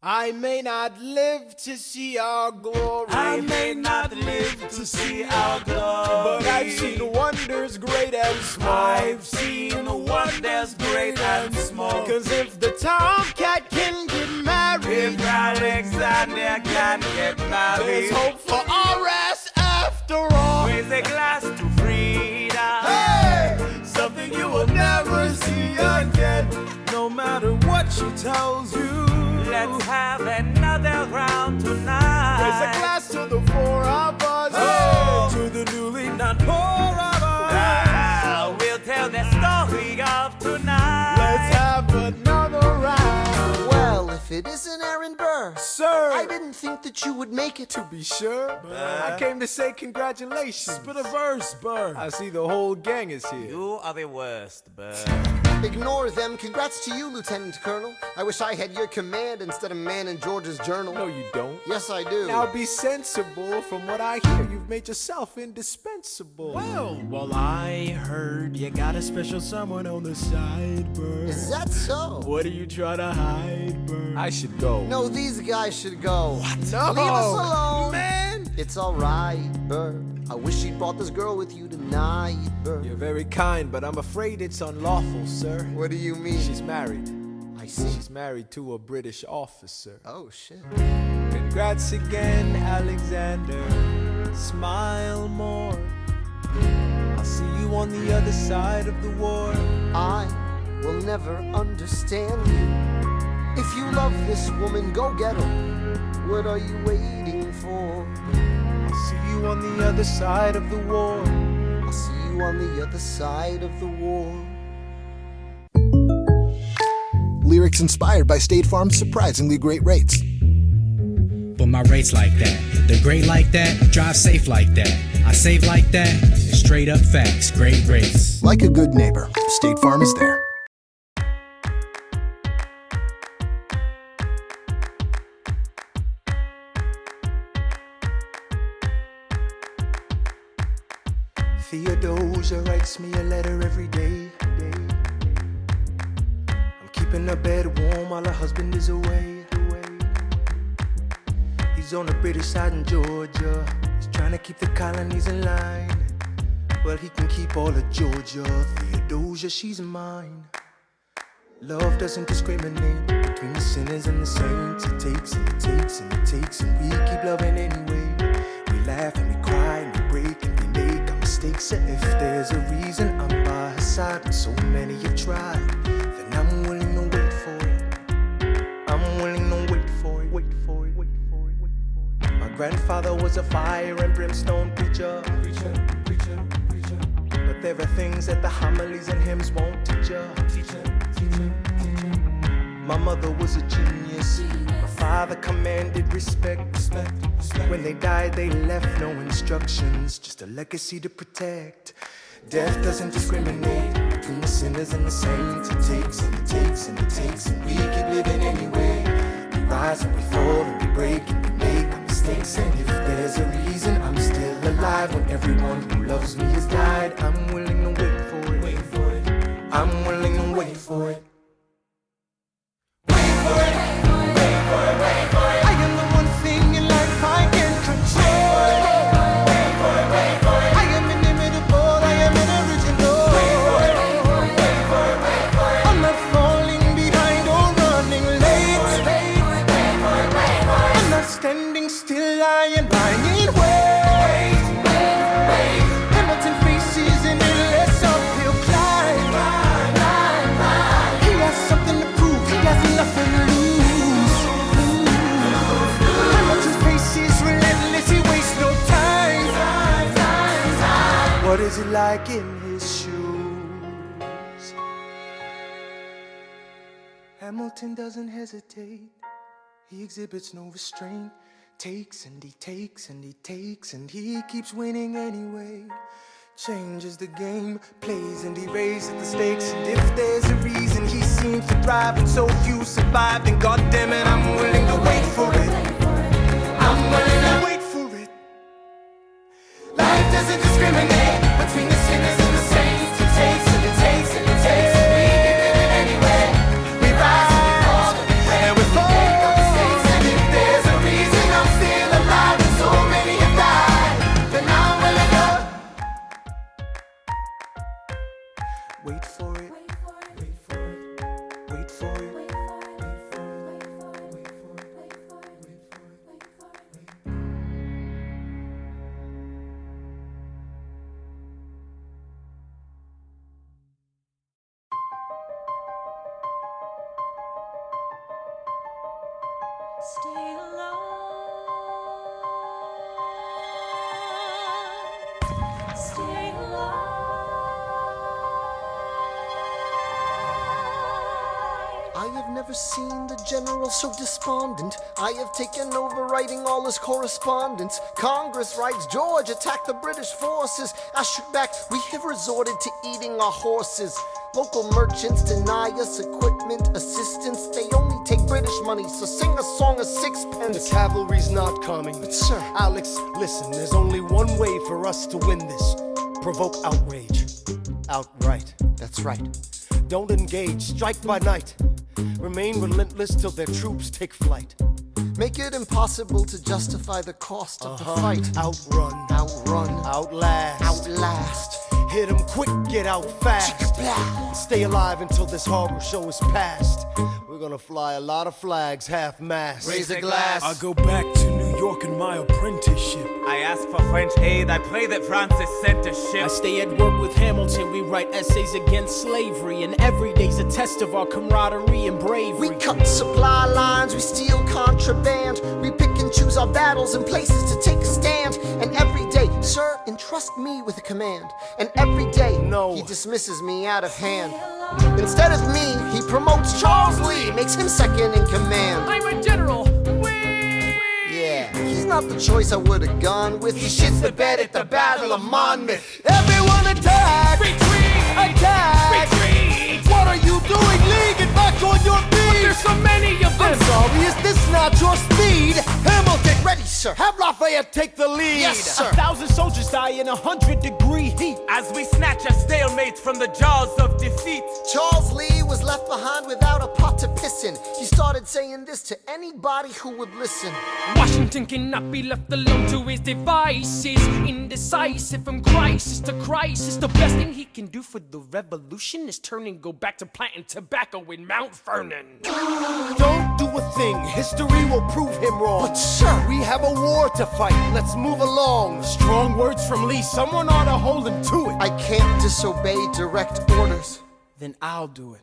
I may not live to see our glory. I may not live to see our glory, but I've seen wonders great and small. I've seen wonders great and small. Cause if the tomcat can get married, If Alexander can get married, there's hope for RS after all. raise a glass to freedom. Hey! Something you will never see again, no matter what she tells you. Let's have another round tonight. Raise a glass to the four of us, Oh. to the newly not poor of us. We'll tell the story of tonight. Let's have another round. Well, if it isn't Aaron Burr, Sir, I didn't think that you would make it. to be sure, I came to say congratulations. Spit a verse, Burr. I see the whole gang is here. You are the worst, Burr. Ignore them. Congrats to you, Lieutenant Colonel. I wish I had your command instead of man in George's journal. No, you don't. Yes, I do. Now be sensible. From what I hear, you've made yourself indispensable. Well, I heard you got a special someone on the side, Burr. Is that so? What are you trying to hide, Burr? I should go. No, these guys should go. What? No. Leave us alone. Man. It's alright, Burr. I wish you'd brought this girl with you tonight, Burr. You're very kind, but I'm afraid it's unlawful, sir. What do you mean? She's married. I see. She's married to a British officer. Oh, shit. Congrats again, Alexander. Smile more. I'll see you on the other side of the war. I will never understand you. If you love this woman, go get her. What are you waiting for? I'll see you on the other side of the war. I'll see you on the other side of the war. Lyrics inspired by State Farm's surprisingly great rates. But my rates like that, they're great like that, drive safe like that, I save like that, straight up facts, great rates. Like a good neighbor, State Farm is there. Theodosia writes me a letter every day. I'm keeping her bed warm while her husband is away. He's on the British side in Georgia. He's trying to keep the colonies in line. Well, he can keep all of Georgia. Theodosia, she's mine. Love doesn't discriminate between the sinners and the saints. It takes and it takes and it takes, and we keep loving anyway. We laugh and we cry and we break and we make our mistakes. And if there's a reason I'm by her side, and so many have tried, then I'm willing to wait for it. I'm willing to wait for it, wait for it, wait for it, wait for it. My grandfather was a fire and brimstone preacher. But there are things that the homilies and hymns won't teach ya. My mother was a genius. My father commanded respect. When they died, they left no instructions, just a legacy to protect. Death doesn't discriminate between the sinners and the saints. It takes and it takes and it takes, and we keep living anyway. We rise and we fall and we break and we make our mistakes. And if there's a reason I'm still alive, everyone who loves me has died. I'm willing to wait for it. I'm willing to wait for it. I am the one thing in life I can control. I am inimitable, I am an original. I'm not falling behind or running late. I'm not standing still, I am lying in wait. Hamilton faces an endless uphill climb. He has something to prove, he has nothing to lose. Hamilton's pace is relentless, he wastes no time. What is it like in his shoes? Hamilton doesn't hesitate, he exhibits no restraint. Takes and he takes and he takes and he keeps winning anyway. Changes the game, plays and he raises the stakes. And if there's a reason he seems to thrive and so few survive, then goddammit, I'm willing to wait for it. I'm willing to wait for it. Life doesn't discriminate between the sinners and the saints. It takes and it takes and it takes, and we give it anyway. We rise and we fall and we fall. Make no mistakes, and if there's a reason I'm still alive and so many have died, then I'm willing to wait for it. Wait for it. Wait for it. Stay alive. Stay alive. I have never seen the general so despondent. I have taken over writing all his correspondence. Congress writes, George attacked the British forces. I shoot back, we have resorted to eating our horses. Local merchants deny us equipment assistance. They only take British money, so sing a song of sixpence. The cavalry's not coming. But sir, Alex, listen, there's only one way for us to win this. Provoke outrage. Outright. that's right. Don't engage, strike by night. Remain relentless till their troops take flight. Make it impossible to justify the cost of the fight. Outrun. Outrun. Outlast. Outlast. Hit 'em quick, get out fast. Stay alive until this horrible show is past. We're gonna fly a lot of flags, half-mast. Raise a glass. I go back to New York in my apprenticeship. I ask for French aid, I pray that Francis sent a ship. I stay at work with Hamilton, we write essays against slavery, and every day's a test of our camaraderie and bravery. We cut supply lines, we steal contraband, we pick and choose our battles and places to take a stand. And every day, sir, entrust me with a command. And every day, no, he dismisses me out of hand. Instead of me, he promotes Charles Lee, makes him second in command. I'm a general. Yeah, he's not the choice I would have gone with. He shits the bed at the Battle of Monmouth. Everyone attack! Retreat! Attack! Retreat! What are you doing, Lee? Get back on your feet! There's so many of them! I'm sorry, is this not your speed? Hamilton, ready, sir. Have Lafayette take the lead. Yes, sir. 1,000 soldiers die in 100-degree heat. As we snatch a stalemate from the jaws of defeat. Charles Lee was left behind without a pot to piss in. He started saying this to anybody who would listen. Washington cannot be left alone to his devices. Indecisive from crisis to crisis. The best thing he can do for the revolution is turn and go back to planting tobacco in Mount Vernon. Don't do a thing, history will prove him wrong. But sir, we have a war to fight, let's move along. Strong words from Lee, someone ought to hold him to it. I can't disobey direct orders. Then I'll do it.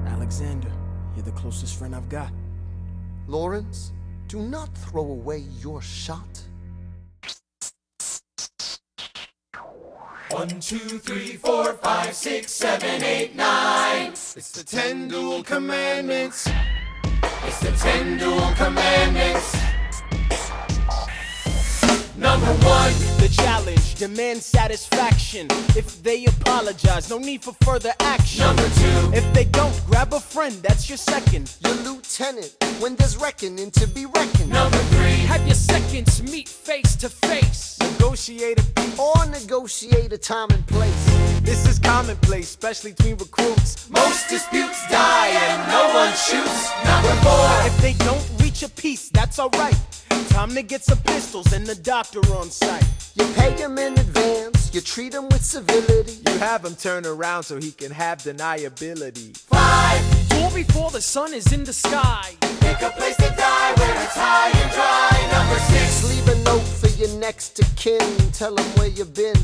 Alexander, you're the closest friend I've got. Lawrence, do not throw away your shot. 1, 2, 3, 4, 5, 6, 7, 8, 9. It's the 10 dual commandments. It's the 10 dual commandments. Number 1, the challenge demand satisfaction. If they apologize, no need for further action. Number 2. If they don't, grab a friend, that's your second. Your lieutenant, when there's reckoning to be reckoned. Number 3. Have your seconds meet face to face. Negotiate a peace. Or negotiate a time and place. This is commonplace, especially between recruits. Most disputes die and no one shoots. Number 4. If they don't reach a peace, that's alright. Time to get some pistols and the doctor on site. You pay him in advance, you treat him with civility. You have him turn around so he can have deniability. 5. Duel before the sun is in the sky. Pick a place to die where it's high and dry. Number 6. Leave a note for your next of kin. Tell him where you've been.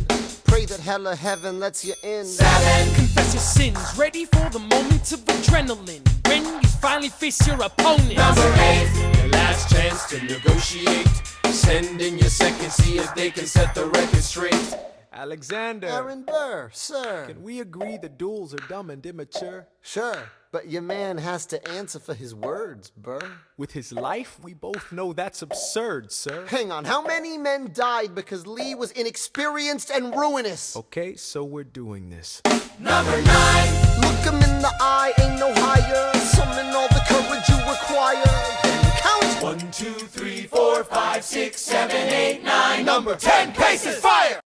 Pray that hell or heaven lets you in. 7. Confess your sins, ready for the moment of adrenaline. When you finally face your opponent. Number 8. Your last chance to negotiate. Send in your second, see if they can set the record straight. Alexander. Aaron Burr, sir. Can we agree the duels are dumb and immature? Sure, but your man has to answer for his words, Burr. With his life, we both know that's absurd, sir. Hang on, how many men died because Lee was inexperienced and ruinous? Okay, so we're doing this. Number 9. Look him in the eye, ain't no higher. Summon all the courage you require. Then count. 1, 2, 3, 4, 5, 6, 7, 8, 9. Number 10 paces. Fire!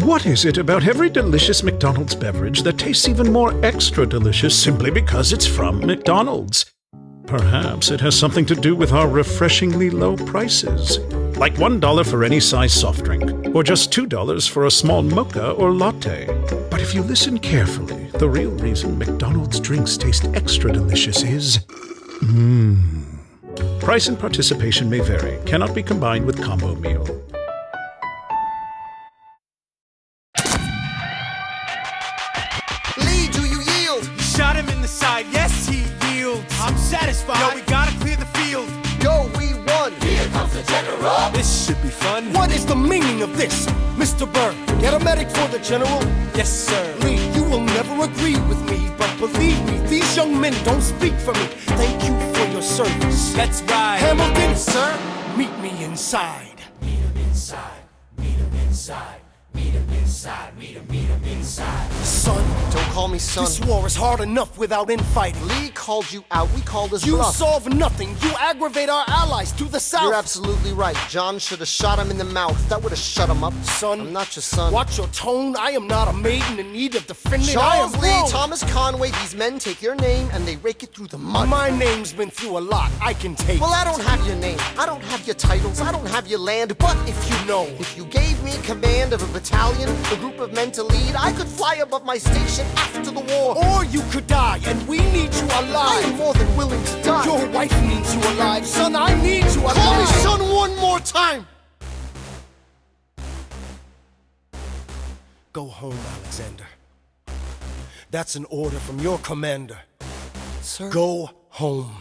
What is it about every delicious McDonald's beverage that tastes even more extra delicious simply because it's from McDonald's? Perhaps it has something to do with our refreshingly low prices. Like $1 for any size soft drink, or just $2 for a small mocha or latte. But if you listen carefully, the real reason McDonald's drinks taste extra delicious is... Price and participation may vary, cannot be combined with combo meal. Lee, do you yield? Shot him in the side, yes he yields. I'm satisfied. Yo, we gotta clear the field. Go, we won. Here comes the general. This should be fun. What is the meaning of this, Mr. Burr? Get a medic for the general. Yes, sir. Lee, you will never agree with me, but believe me, these young men don't speak for me. Thank you for your service. Let's ride. Hamilton, sir, meet me inside. Meet him inside. Meet him inside. Meet him inside. Meet him inside. Son, don't call me son. This war is hard enough without infighting. Lee called you out, we called his You bluff. solve nothing. You aggravate our allies to the south. You're absolutely right. John should have shot him in the mouth. That would have shut him up. Son, I'm not your son. Watch your tone. I am not a maiden in need of defending. Charles I am Lee, wrong. Thomas Conway, these men take your name and they rake it through the mud. My name's been through a lot. I can take. Well, I don't have your name. I don't have your titles. I don't have your land. But if you know, if you gave me command of a battalion, a group of men to lead, I could fly above my station after the war. Or you could die, and we need you I alive. am more than willing to die. Your wife needs you alive. Son, I need you alive. Call me son one more time. Go home, Alexander. That's an order from your commander. Sir? Go home.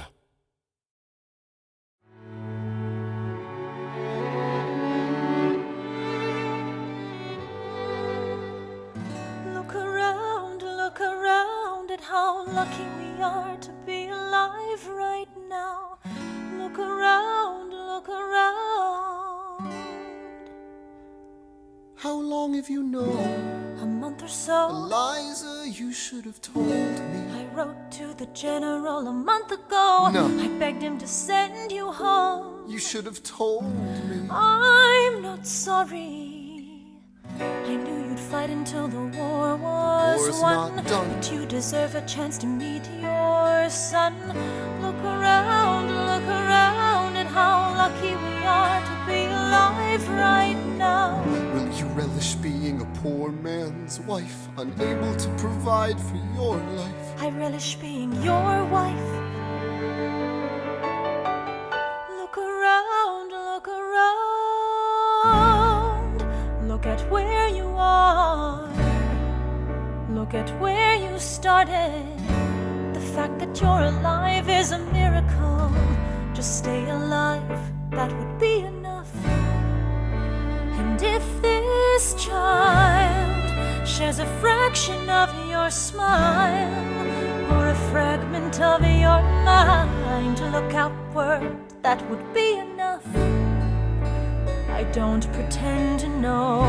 Look around at how lucky we are to be alive right now. Look around, look around. How long have you known? A month or so. Eliza, you should have told me. I wrote to the general a month ago. No. I begged him to send you home. You should have told me. I'm not sorry. I knew you'd fight until the war was War's won. not done. But you deserve a chance to meet your son. Look around at how lucky we are to be alive right now. Will you relish being a poor man's wife, unable to provide for your life? I relish being your wife. Look around, look around. Look at where you are. Look at where you started. The fact that you're alive is a miracle. Just stay alive, that would be enough. And if this child shares a fraction of your smile, or a fragment of your mind, look outward, that would be enough. I I don't pretend to know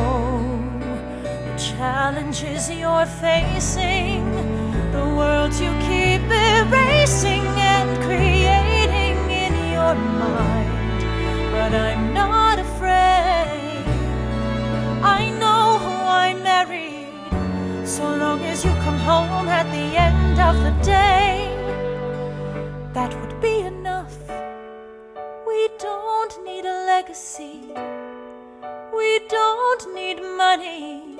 the challenges you're facing, the worlds you keep erasing and creating in your mind. But I'm not afraid. I know who I married, so long as you come home at the end of the day. That would be enough. We don't need a legacy. We don't need money.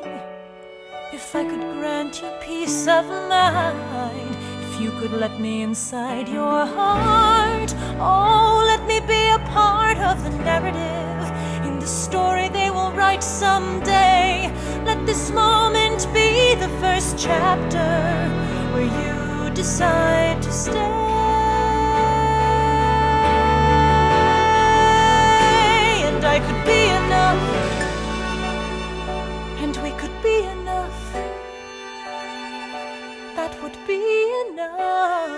If I could grant you peace of mind, if you could let me inside your heart, oh, let me be a part of the narrative in the story they will write someday. Let this moment be the first chapter where you decide to stay. I could be enough, and we could be enough. That would be enough.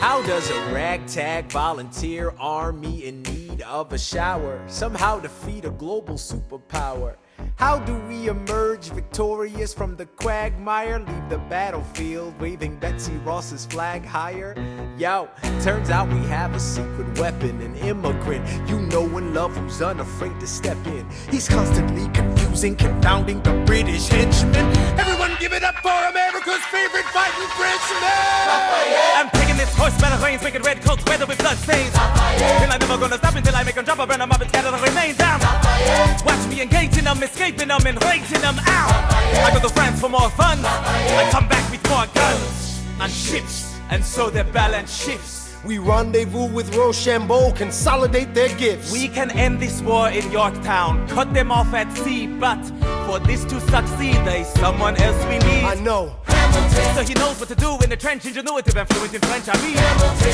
How does a ragtag volunteer army in need of a shower somehow defeat a global superpower? How do we emerge victorious from the quagmire? Leave the battlefield waving Betsy Ross's flag higher? Yo, turns out we have a secret weapon, an immigrant you know and love who's unafraid to step in. He's constantly confusing, confounding the British henchmen. Everyone give it up for America's favorite fighting Frenchman! I'm taking this horse by the reins, making red coats weather with blood stains. And I'm never gonna stop until I make them drop, burn them up and scatter the remains down. Watch me engaging them, escaping them, and raising them out. I go to France for more fun. I come back with more guns and ships, and so their balance shifts. We rendezvous with Rochambeau, consolidate their gifts. We can end this war in Yorktown, cut them off at sea, but for this to succeed, there's someone else we need. I know. So he knows what to do in the trench, ingenuitive and fluent in French, I mean.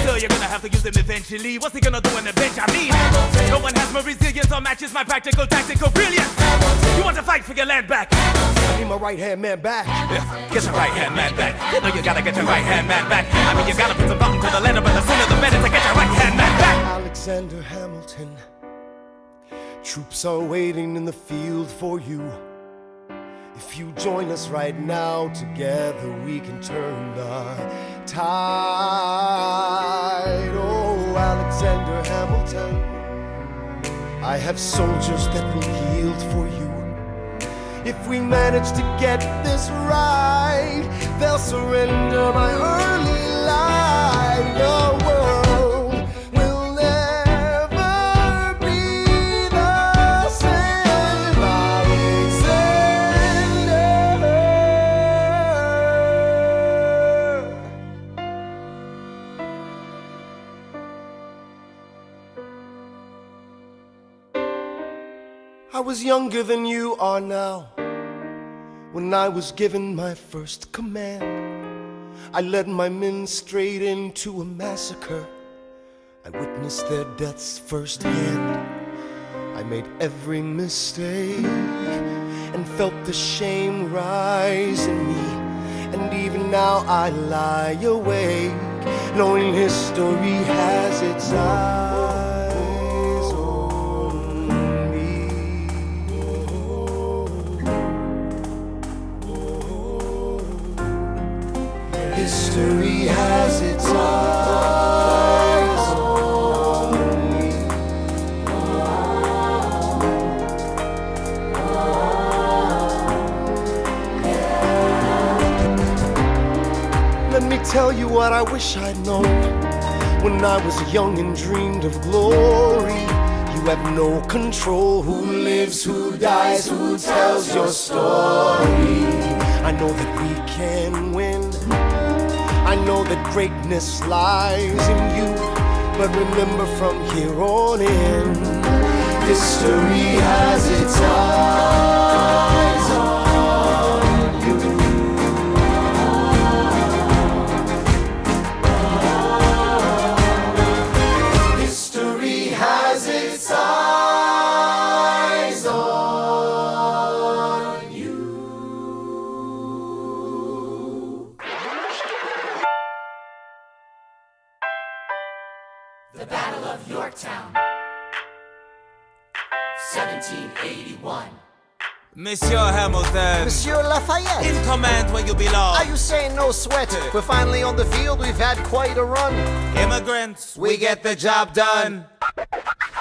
So you're gonna have to use him eventually. What's he gonna do in the bench, I mean? No one has more resilience or matches my practical, tactical brilliance. You want to fight for your land back? I need my right-hand man back. Yeah, get your right-hand man back. You know you gotta get your right-hand man back. I mean, you gotta put some thought into the letter, but the sooner the better to get your right-hand man back. Alexander Hamilton, troops are waiting in the field for you. If you join us right now, together we can turn the tide. Oh, Alexander Hamilton, I have soldiers that will yield for you. If we manage to get this right, they'll surrender my early life. The world will never be the same. I was younger than you are now when I was given my first command. I led my men straight into a massacre. I witnessed their deaths firsthand. I made every mistake and felt the shame rise in me. And even now I lie awake, knowing history has its eyes on me. History has its eyes on me. Let me tell you what I wish I'd known when I was young and dreamed of glory. You have no control who lives, who dies, who tells your story. I know that we can win. I know that greatness lies in you. But remember, from here on in, history has its eyes on you. of Yorktown. 1781. Monsieur Hamilton. Monsieur Lafayette. In command where you belong. Are you saying no sweat? We're finally on the field, we've had quite a run. Immigrants, we get the job done.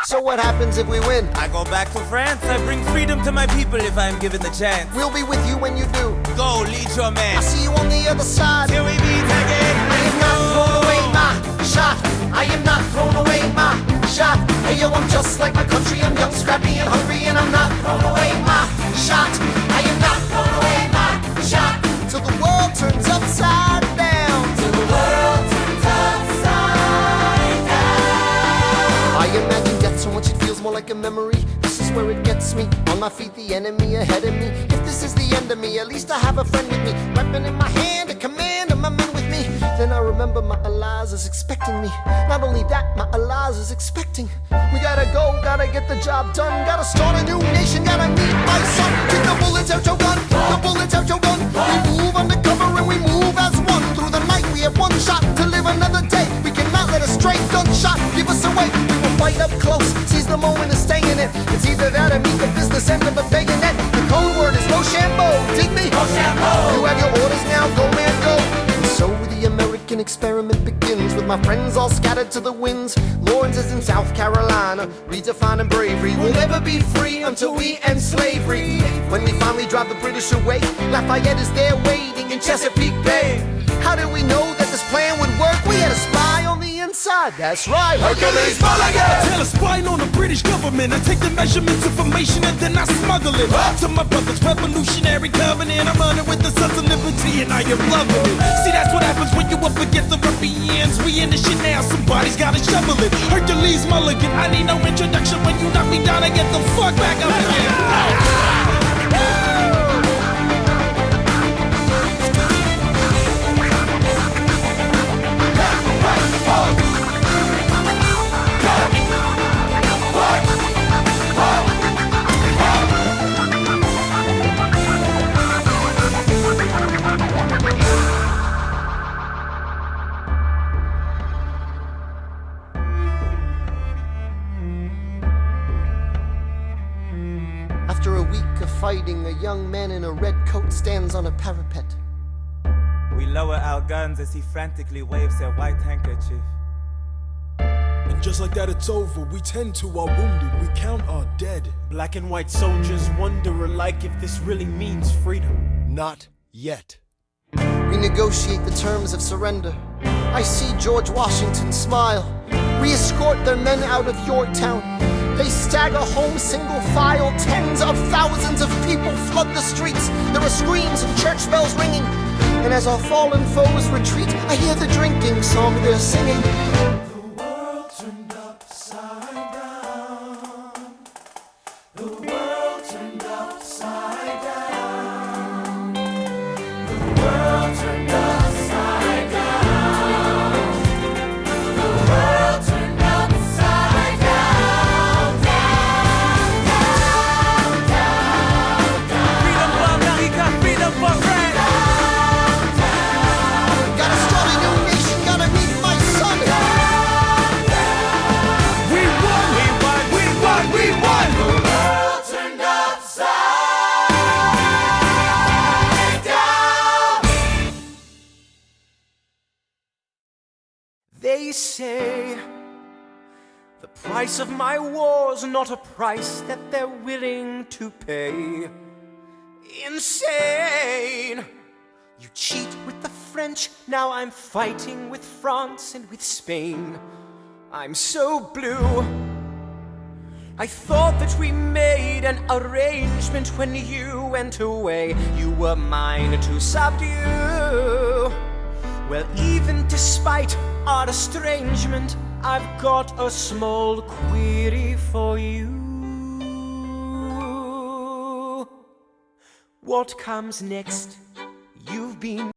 So what happens if we win? I go back to France. I bring freedom to my people if I'm given the chance. We'll be with you when you do. Go, lead your man. I'll see you on the other side. Till we meet again. I am not throwing away my shot. I am not throwing away my shot. Hey yo, I'm just like my country. I'm young, scrappy, and hungry, and I'm not throwing away my shot. I am not throwing away my shot. Till the world turns upside down. Till the world turns upside down. I imagine death so much it feels more like a memory. This is where it gets me. On my feet, the enemy ahead of me. If this is the end of me, at least I have a friend with me. Weapon in my hand, a command of my men with me. Then I remember my Eliza is expecting me. Not only that, my Eliza is expecting. We gotta go, gotta get the job done. Gotta start a new nation, gotta meet my son. Take the bullets out your gun, the bullets out your gun. We move undercover and we move as one. Through the night we have one shot to live another day. We cannot let a stray gunshot give us away. We will fight up close, seize the moment and stay in it. It's either that or meet the business end of a bayonet. The code word is Rochambeau, dig me? Rochambeau. You have your orders now, go man go. And so the American experiment begins with my friends all scattered to the winds. Lawrence is in South Carolina, redefining bravery. We'll never be free until we end slavery. When we finally drive the British away, Lafayette is there waiting in Chesapeake Bay. How did we know that this plan would work? We had a spy on the inside, that's right. Hercules Mulligan! I tell a spy on the British government. I take the measurements, information, and then I smuggle it to my brother's revolutionary covenant. I'm running with the Sons of Liberty, and I am loving it. See, that's what happens when you up against the ruffians. We in the shit now, somebody's gotta shovel it. Hercules Mulligan, I need no introduction. When you knock me down, I get the fuck back up again. After a week of fighting, a young man in a red coat stands on a parapet. We lower our guns as he frantically waves their white handkerchief. And just like that it's over, we tend to our wounded, we count our dead. Black and white soldiers wonder alike if this really means freedom. Not yet. We negotiate the terms of surrender. I see George Washington smile. We escort their men out of Yorktown. They stagger home single file. Tens of thousands of people flood the streets. There are screams and church bells ringing. And as our fallen foes retreat, I hear the drinking song they're singing. The world turned upside down. The world turned upside down. The world turned upside down. The world turned upside down. Down, down, down, down. Freedom for America, freedom for France. Gotta start a new nation, gotta meet my son. We won, we won, we won, we won. The world turned upside down. They say the price of my war's not a price that they're willing to pay. Insane! You cheat with the French, now I'm fighting with France and with Spain. I'm so blue. I thought that we made an arrangement when you went away. You were mine to subdue. Well, even despite our estrangement, I've got a small query for you. What comes next? You've been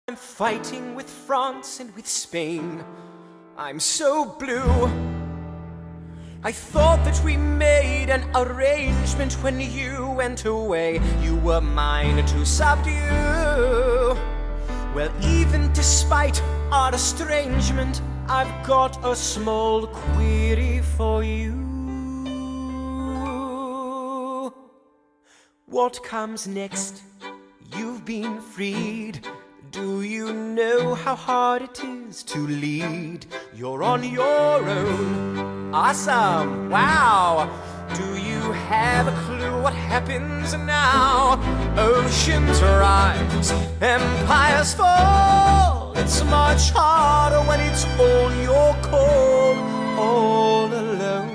I'm fighting with France and with Spain. I'm so blue. I thought that we made an arrangement when you went away. You were mine to subdue. Well, even despite our estrangement, I've got a small query for you. What comes next? You've been freed. Do you know how hard it is to lead? You're on your own. Awesome! Wow! Do you have a clue what happens now? Oceans rise, empires fall. It's much harder when it's all your call. All alone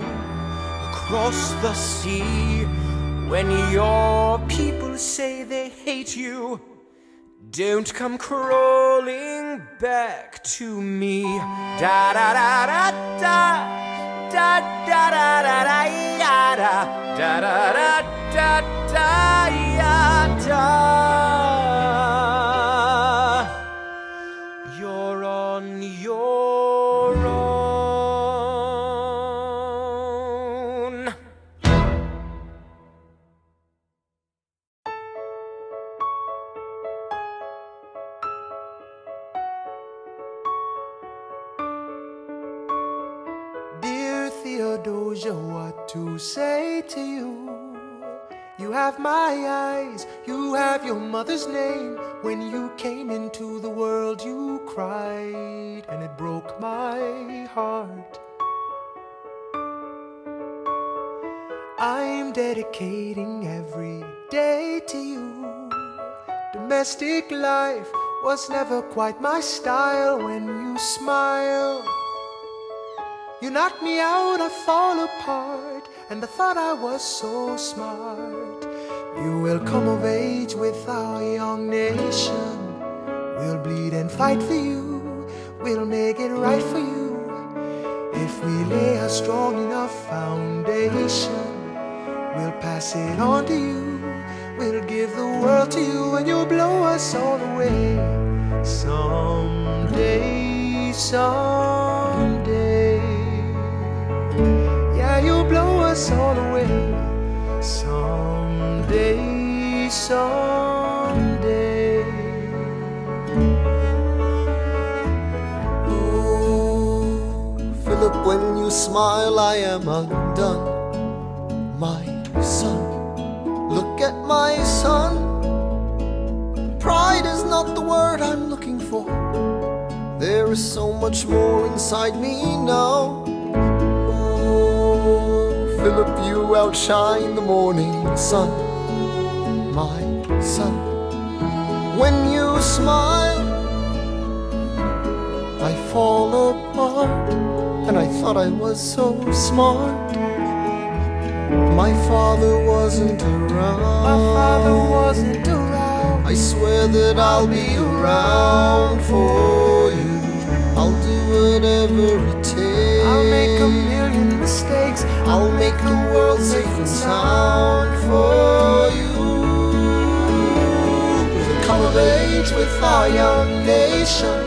across the sea. When your people say they hate you, don't come crawling back to me. Da da da da da. Da da da da da ya da da da da da ya da. You're on your own. Theodosia, what to say to you? You have my eyes, you have your mother's name. When you came into the world you cried, and it broke my heart. I'm dedicating every day to you. Domestic life was never quite my style. When you smile, you knock me out, I fall apart, and I thought I was so smart. You will come of age with our young nation. We'll bleed and fight for you. We'll make it right for you. If we lay a strong enough foundation, we'll pass it on to you. We'll give the world to you, and you'll blow us all away. Someday, someday. Yeah, you'll blow us all away. Someday, someday. Oh, Philip, when you smile, I am undone. My son, look at my son. Pride is not the word I'm looking for. There is so much more inside me now. Philip, you outshine the morning sun, my son. When you smile, I fall apart, and I thought I was so smart. My father wasn't around. My father wasn't around. I swear that I'll be around for you. I'll do whatever it takes. I'll make a million mistakes. I'll make the world safe and sound for you. We'll come of age with our young nation.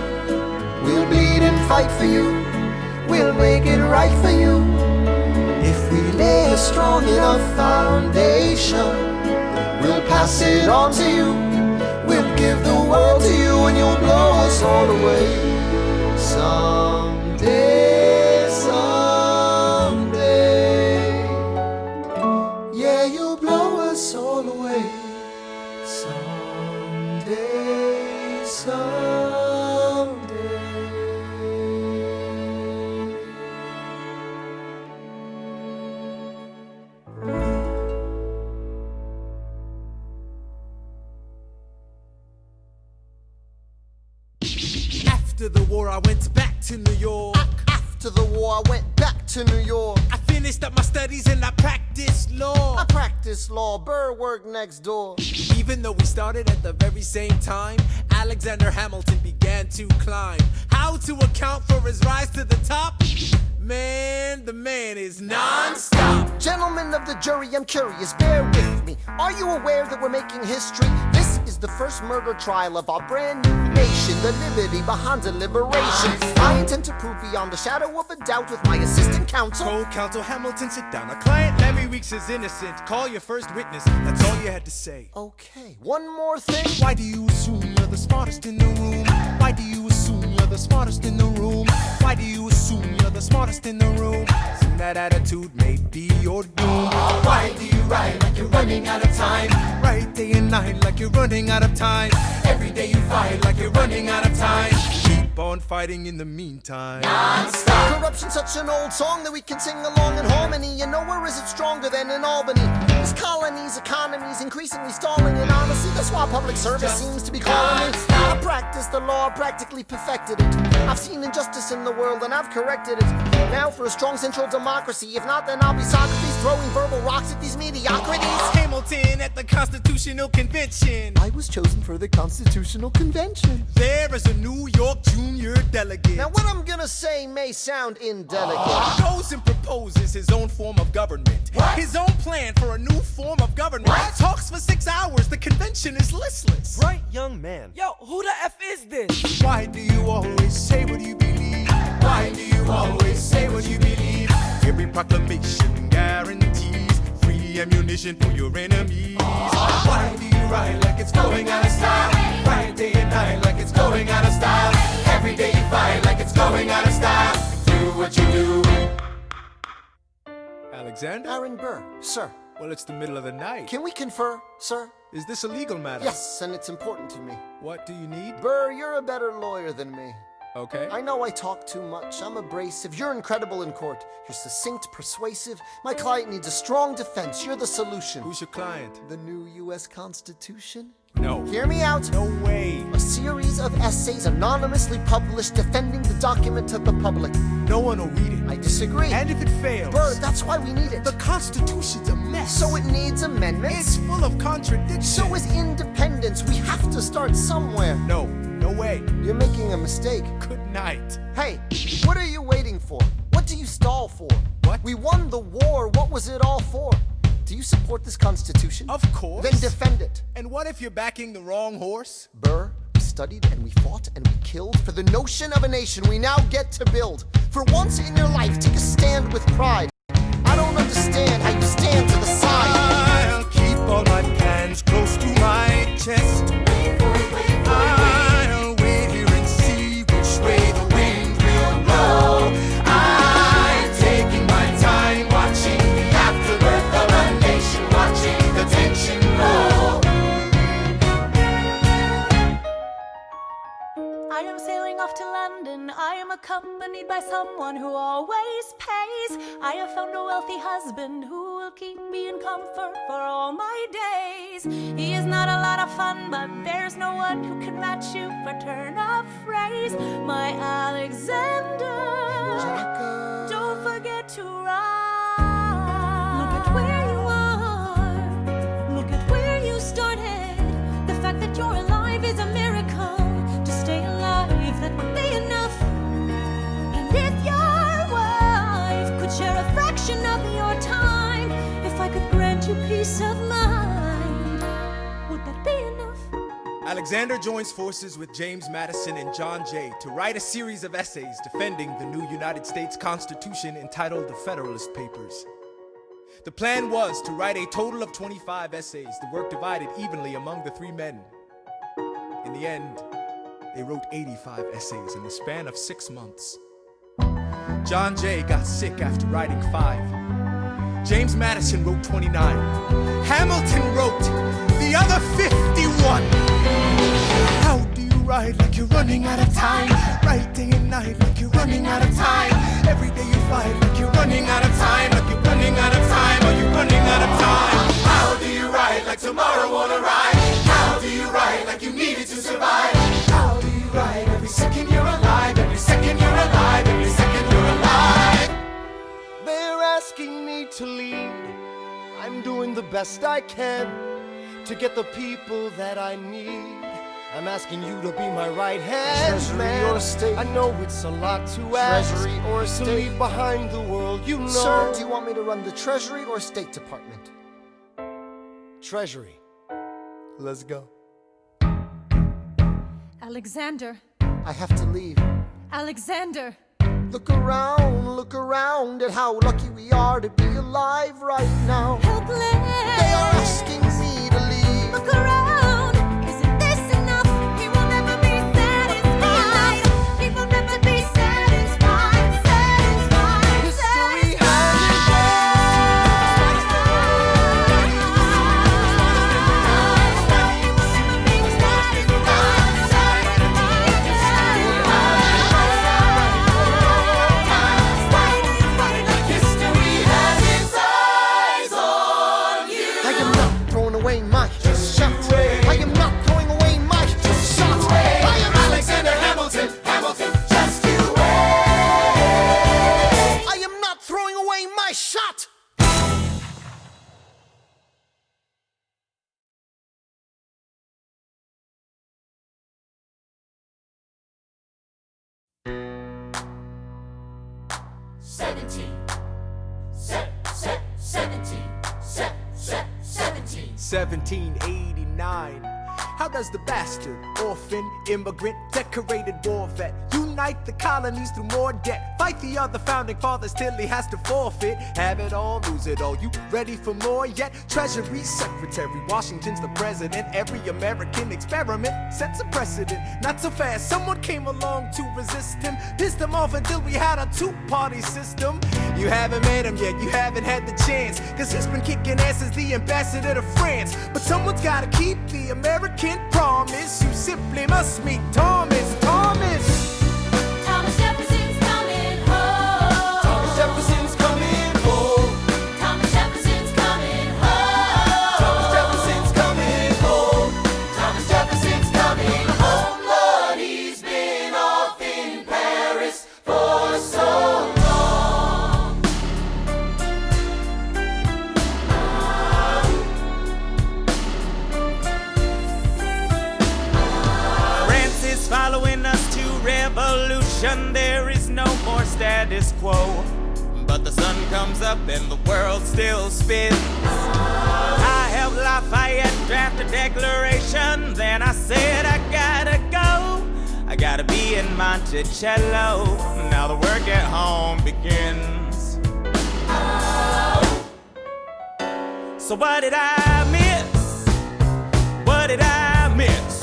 We'll bleed and fight for you. We'll make it right for you. If we lay a strong enough foundation, we'll pass it on to you. We'll give the world to you, and you'll blow us all away. Someday, someday. Yeah, you'll blow us all away. Someday, someday. After the war, I went back to New York. After the war, I went back to New York. I finished up my studies and I practiced law. I practiced law, Burr worked next door. Even though we started at the very same time, Alexander Hamilton began to climb. How to account for his rise to the top? Man, the man is non-stop. Gentlemen of the jury, I'm curious, bear with me. Are you aware that we're making history? This is the first murder trial of our brand new nation, the liberty behind deliberation. I intend to prove beyond the shadow of a doubt with my assistant counsel. Co-counsel Hamilton, sit down. Our client Larry Weeks is innocent. Call your first witness. That's all you had to say. Okay, one more thing. Why do you assume you're the smartest in the room? Why do you assume you're the smartest in the room? Why do you assume you're the smartest in the room? Soon that attitude may be your doom. Why do you write like you're running out of time? Right day and night like you're running out of time. Every day you fight like you're running out of time. Keep on fighting in the meantime. Non-stop. Corruption's such an old song that we can sing along in harmony. And nowhere is it stronger than in Albany. These colonies, economies increasingly stalling. And honestly, that's why public service seems to be calling me. I practice the law, practically perfected it. I've seen injustice in the world and I've corrected it. Now for a strong central democracy. If not, then I'll be Socrates throwing verbal rocks at these mediocrities. Hamilton at the Constitutional Convention. I was chosen for the Constitutional Convention. There is a New York junior delegate. Now what I'm gonna say may sound indelicate. Goes and proposes his own form of government. What? His own plan for a new form of government. What? Talks for 6 hours. The convention is listless. Bright young man. Yo, who the F is this? Why do you always say what you believe? Why do you always say what you believe? Every proclamation guarantees free ammunition for your enemies. Why do you write like it's going out of style? Write day and night like it's going out of style. Every day you fight like it's going out of style. Do what you do. Alexander? Aaron Burr, sir. Well, it's the middle of the night. Can we confer, sir? Is this a legal matter? Yes, and it's important to me. What do you need? Burr, you're a better lawyer than me. Okay. I know I talk too much. I'm abrasive. You're incredible in court. You're succinct, persuasive. My client needs a strong defense. You're the solution. Who's your client? The new U.S. Constitution? No. Hear me out. No way. A series of essays anonymously published defending the document to the public. No one will read it. I disagree. And if it fails? Burr, that's why we need it. The Constitution's a mess. So it needs amendments. It's full of contradictions. So is independence. We have to start somewhere. No. No way. You're making a mistake. Good night. Hey, what are you waiting for? What do you stall for? What? We won the war. What was it all for? Do you support this Constitution? Of course. Then defend it. And what if you're backing the wrong horse? Burr, we studied and we fought and we killed for the notion of a nation we now get to build. For once in your life, take a stand with pride. I don't understand how you stand to the side. I'll keep all my plans close to my chest. I'll wait here and see which way the wind will blow. I'm taking my time watching the afterbirth of a nation, watching the tension grow. I am sailing off to London. I am accompanied by someone who always pays. I have found a wealthy husband who will keep me in comfort for all my days. He is not a lot of fun, but there's no one who can match you for turn of phrase. My Alexander, don't forget to rhyme. Look at where you are. Look at where you started. The fact that you're alive is a miracle. To stay alive, that would be enough. And if your wife could share a fraction of your time, if I could grant you peace of mind, would that be enough? Alexander joins forces with James Madison and John Jay to write a series of essays defending the new United States Constitution entitled the Federalist Papers. The plan was to write a total of 25 essays, the work divided evenly among the 3 men. In the end, they wrote 85 essays in the span of 6 months. John Jay got sick after writing 5. James Madison wrote 29. Hamilton wrote the other 51. How do you write like you're running out of time? Write day and night like you're running out of time. Every day you fight like you're running out of time. Like you're running out of time. Are you running out of time? How do you write like tomorrow won't arrive? How do you write like you need it to survive? How do you write every second you're alive? Every second you're alive. Every second you're alive. They're asking me to lead. I'm doing the best I can to get the people that I need. I'm asking you to be my right hand, Treasury man. or state? I know it's a lot to ask. Treasury or to state? leave behind the world, you know. Sir, do you want me to run the Treasury or State Department? Treasury. Let's go. Alexander. I have to leave. Alexander. Look around at how lucky we are to be alive right now. Helpless. They are asking me to leave. Look around. Isn't this enough? He will never be satisfied. He will never be satisfied. Satisfied. History has shot! 1789. How does the bastard, orphan, immigrant, decorated war vet unite the colonies through more debt? Fight the other founding fathers till he has to forfeit. Have it all, lose it all. You ready for more yet? Treasury Secretary, Washington's the president. Every American experiment sets a precedent. Not so fast, someone came along to resist him. Pissed him off until we had a two-party system. You haven't met him yet, you haven't had the chance, cause he's been kicking ass as the ambassador to France. But someone's gotta keep the American promise. You simply must meet Thomas. Thomas Jefferson's coming home. Thomas Jefferson's coming home. Thomas Jefferson's coming home. Thomas Jefferson's coming home. Thomas Jefferson's coming home. Lord, he's been off in Paris for so long. France is following us to revolution. There is no more status quo. But the sun comes up and the world still spins. I helped Lafayette draft a declaration. Then I said I gotta go. I gotta be in Monticello. Now the work at home begins. So what did I miss? What did I miss?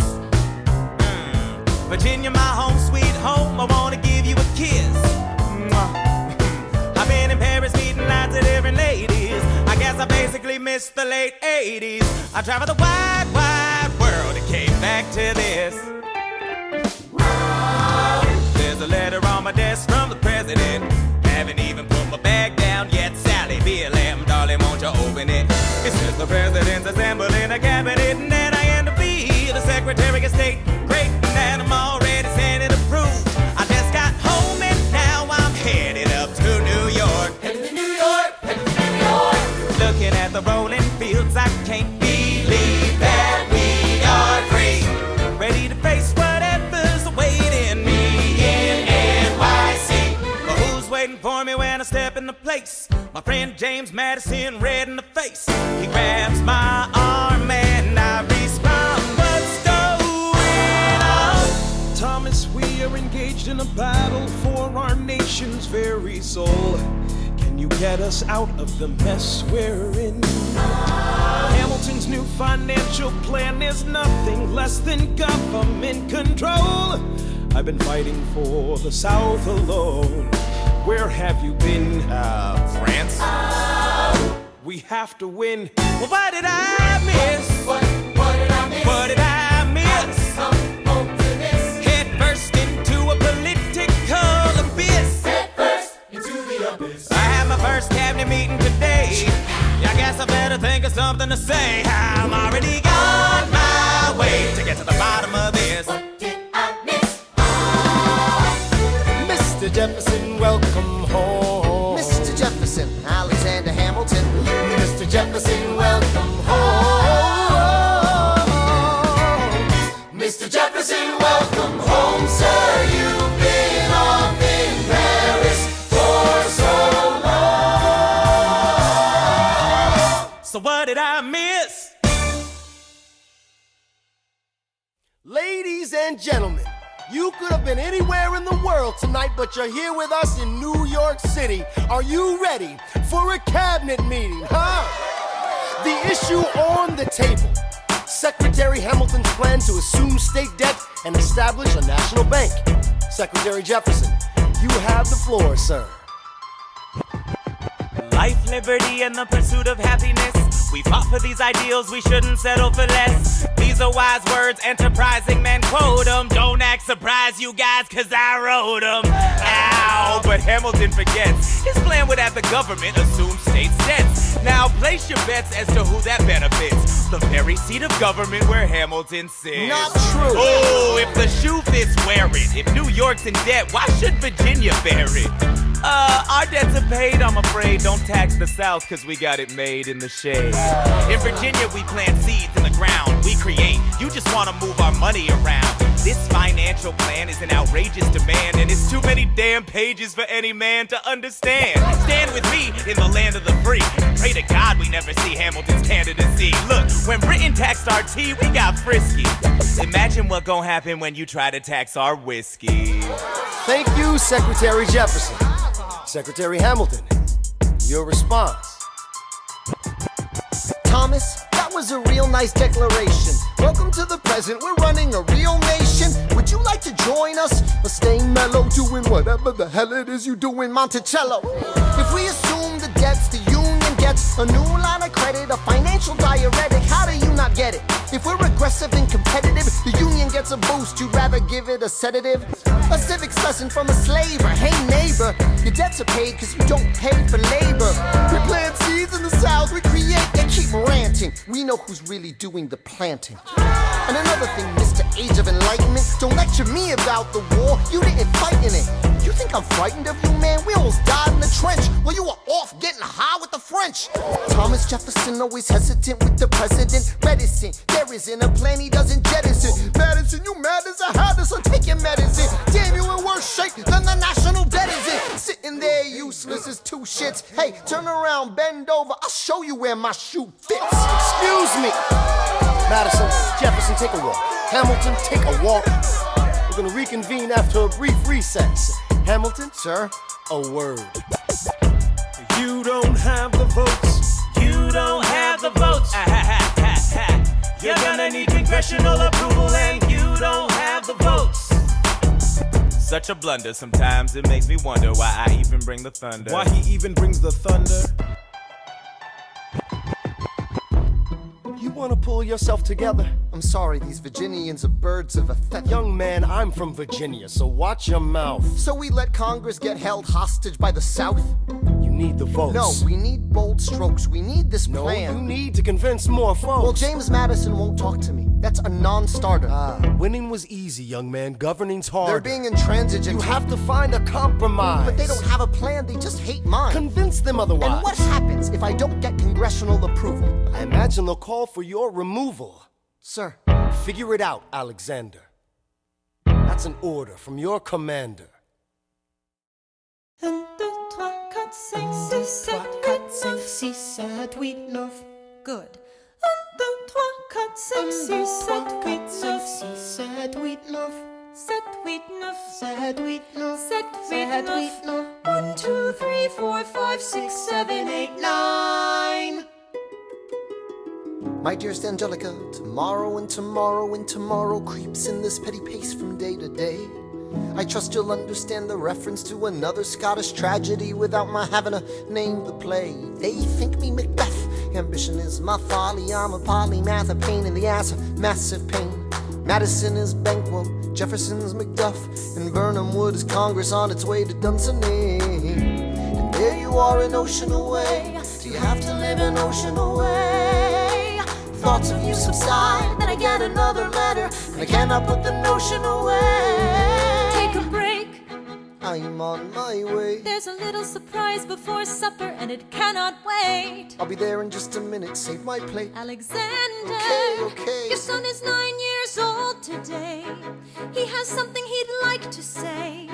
Virginia, my home sweet home, I wanna give you a kiss. I've been in Paris meeting lots of different ladies. I guess I basically missed the late 80s. I traveled the wide, wide world and came back to this. There's a letter on my desk from the president. Haven't even put my bag down yet. Sally, BLM, darling, won't you open it? It says the president's assembling a cabinet, and then I end up being the Secretary of State. Great, and I'm already Senate approved. I just got home and now I'm headed up to New York. Headed to New York, headed to New York. Looking at the rolling fields, I can't believe that we are free. Ready to face whatever's awaiting me in NYC. But who's waiting for me when I step into place? My friend James Madison, red in the face. He grabs my arm and I respond, what's going on? Thomas, we are engaged in a battle for our nation's very soul. Can you get us out of the mess we're in? Hamilton's new financial plan is nothing less than government control. I've been fighting for the South alone. Where have you been? France. We have to win. Well, what did I miss? What did I miss? What did I miss? Come home to this. Head first into a political abyss. Head first into the abyss. I had my first cabinet meeting today. I guess I better think of something to say. I'm already on my way to get to the bottom of this. What did I miss? Mr. Jefferson, welcome home. Mr. Jefferson, Alexander Hamilton. Mr. Jefferson, welcome home. Mr. Jefferson, welcome home, sir. You've been off in Paris for so long. So what did I miss? Ladies and gentlemen, you could have been anywhere in the world tonight, but you're here with us in New York City. Are you ready for a cabinet meeting, huh? The issue on the table: Secretary Hamilton's plan to assume state debt and establish a national bank. Secretary Jefferson, you have the floor, sir. Life, liberty, and the pursuit of happiness. We fought for these ideals, we shouldn't settle for less. These are wise words, enterprising men quote them. Don't act surprised, you guys, cause I wrote them. Ow, but Hamilton forgets his plan would have the government assume state's debts. Now place your bets as to who that benefits. The very seat of government where Hamilton sits. Not true. Oh, if the shoe fits, wear it. If New York's in debt, why should Virginia bear it? Our debts are paid, I'm afraid. Don't tax the South, cause we got it made in the shade. In Virginia, we plant seeds in the ground. We create, you just wanna move our money around. This financial plan is an outrageous demand, and it's too many damn pages for any man to understand. Stand with me in the land of the free. Pray to God we never see Hamilton's candidacy. Look, when Britain taxed our tea, we got frisky. Imagine what gon' happen when you try to tax our whiskey. Thank you, Secretary Jefferson. Secretary Hamilton, your response. Thomas, that was a real nice declaration. Welcome to the present, we're running a real nation. Would you like to join us? Or stay mellow, doing whatever the hell it is you do in Monticello? If we assume the debts the union gets, a new line of credit, a financial diuretic, how do you not get it? If we're aggressive and competitive, the union gets a boost, you'd rather give it a sedative? A civics lesson from a slaver. Hey neighbor, your debts are paid cause you don't pay for labor. We plant seeds in the South, we create, they keep ranting. We know who's really doing the planting. And another thing, Mr. Age of Enlightenment, don't lecture me about the war, you didn't fight in it. You think I'm frightened of you, man? We almost died in the trench while you were off getting high with the French. Thomas Jefferson always hesitant with the president, reticent. There isn't a plan he doesn't jettison. Madison, you mad as a hatter, so take your medicine. Damn, you in worse shape than the national debt is in. Sitting there useless as two shits. Hey, turn around, bend over, I'll show you where my shoe fits. Excuse me. Madison, Jefferson, take a walk. Hamilton, take a walk. We're gonna reconvene after a brief recess. Hamilton, sir, a word. You don't have the votes. You don't have the votes. You're gonna need congressional approval, and you don't have the votes. Such a blunder, sometimes it makes me wonder why I even bring the thunder. Why he even brings the thunder? You wanna pull yourself together? I'm sorry, these Virginians are birds of a feather. Young man, I'm from Virginia, so watch your mouth. So we let Congress get held hostage by the South? You need the votes. No, we need bold strokes. We need this plan. No, you need to convince more folks. Well, James Madison won't talk to me. That's a non-starter. Winning was easy, young man. Governing's hard. They're being intransigent. You have to find a compromise. But they don't have a plan. They just hate mine. Convince them otherwise. And what happens if I don't get congressional approval? I imagine they'll call for your removal. Sir. Figure it out, Alexander. That's an order from your commander. 1, 2, 3, 4, 5, 6, 7, 8, 9. Good. 1, 2, 3, 4, 5, 6, 7, 8, 9. 7, 8, 9. 7, 8, 9. 7, 8, 9. 1, 2, 3, 4, 5, 6, 7, 8, 9. My dearest Angelica, tomorrow and tomorrow and tomorrow creeps in this petty pace from day to day. I trust you'll understand the reference to another Scottish tragedy without my having to name the play. They think me Macbeth, ambition is my folly. I'm a polymath, a pain in the ass, a massive pain. Madison is Banquo, Jefferson's Macduff, and Burnham Wood is Congress on its way to Dunsinane. And there you are an ocean away, do you have to live an ocean away? Thoughts of you subside, then I get another letter, and I cannot put the notion away. Take a break. I'm on my way. There's a little surprise before supper, and it cannot wait. I'll be there in just a minute, save my plate. Alexander, okay. Your son is 9 years old today. He has something he'd like to say.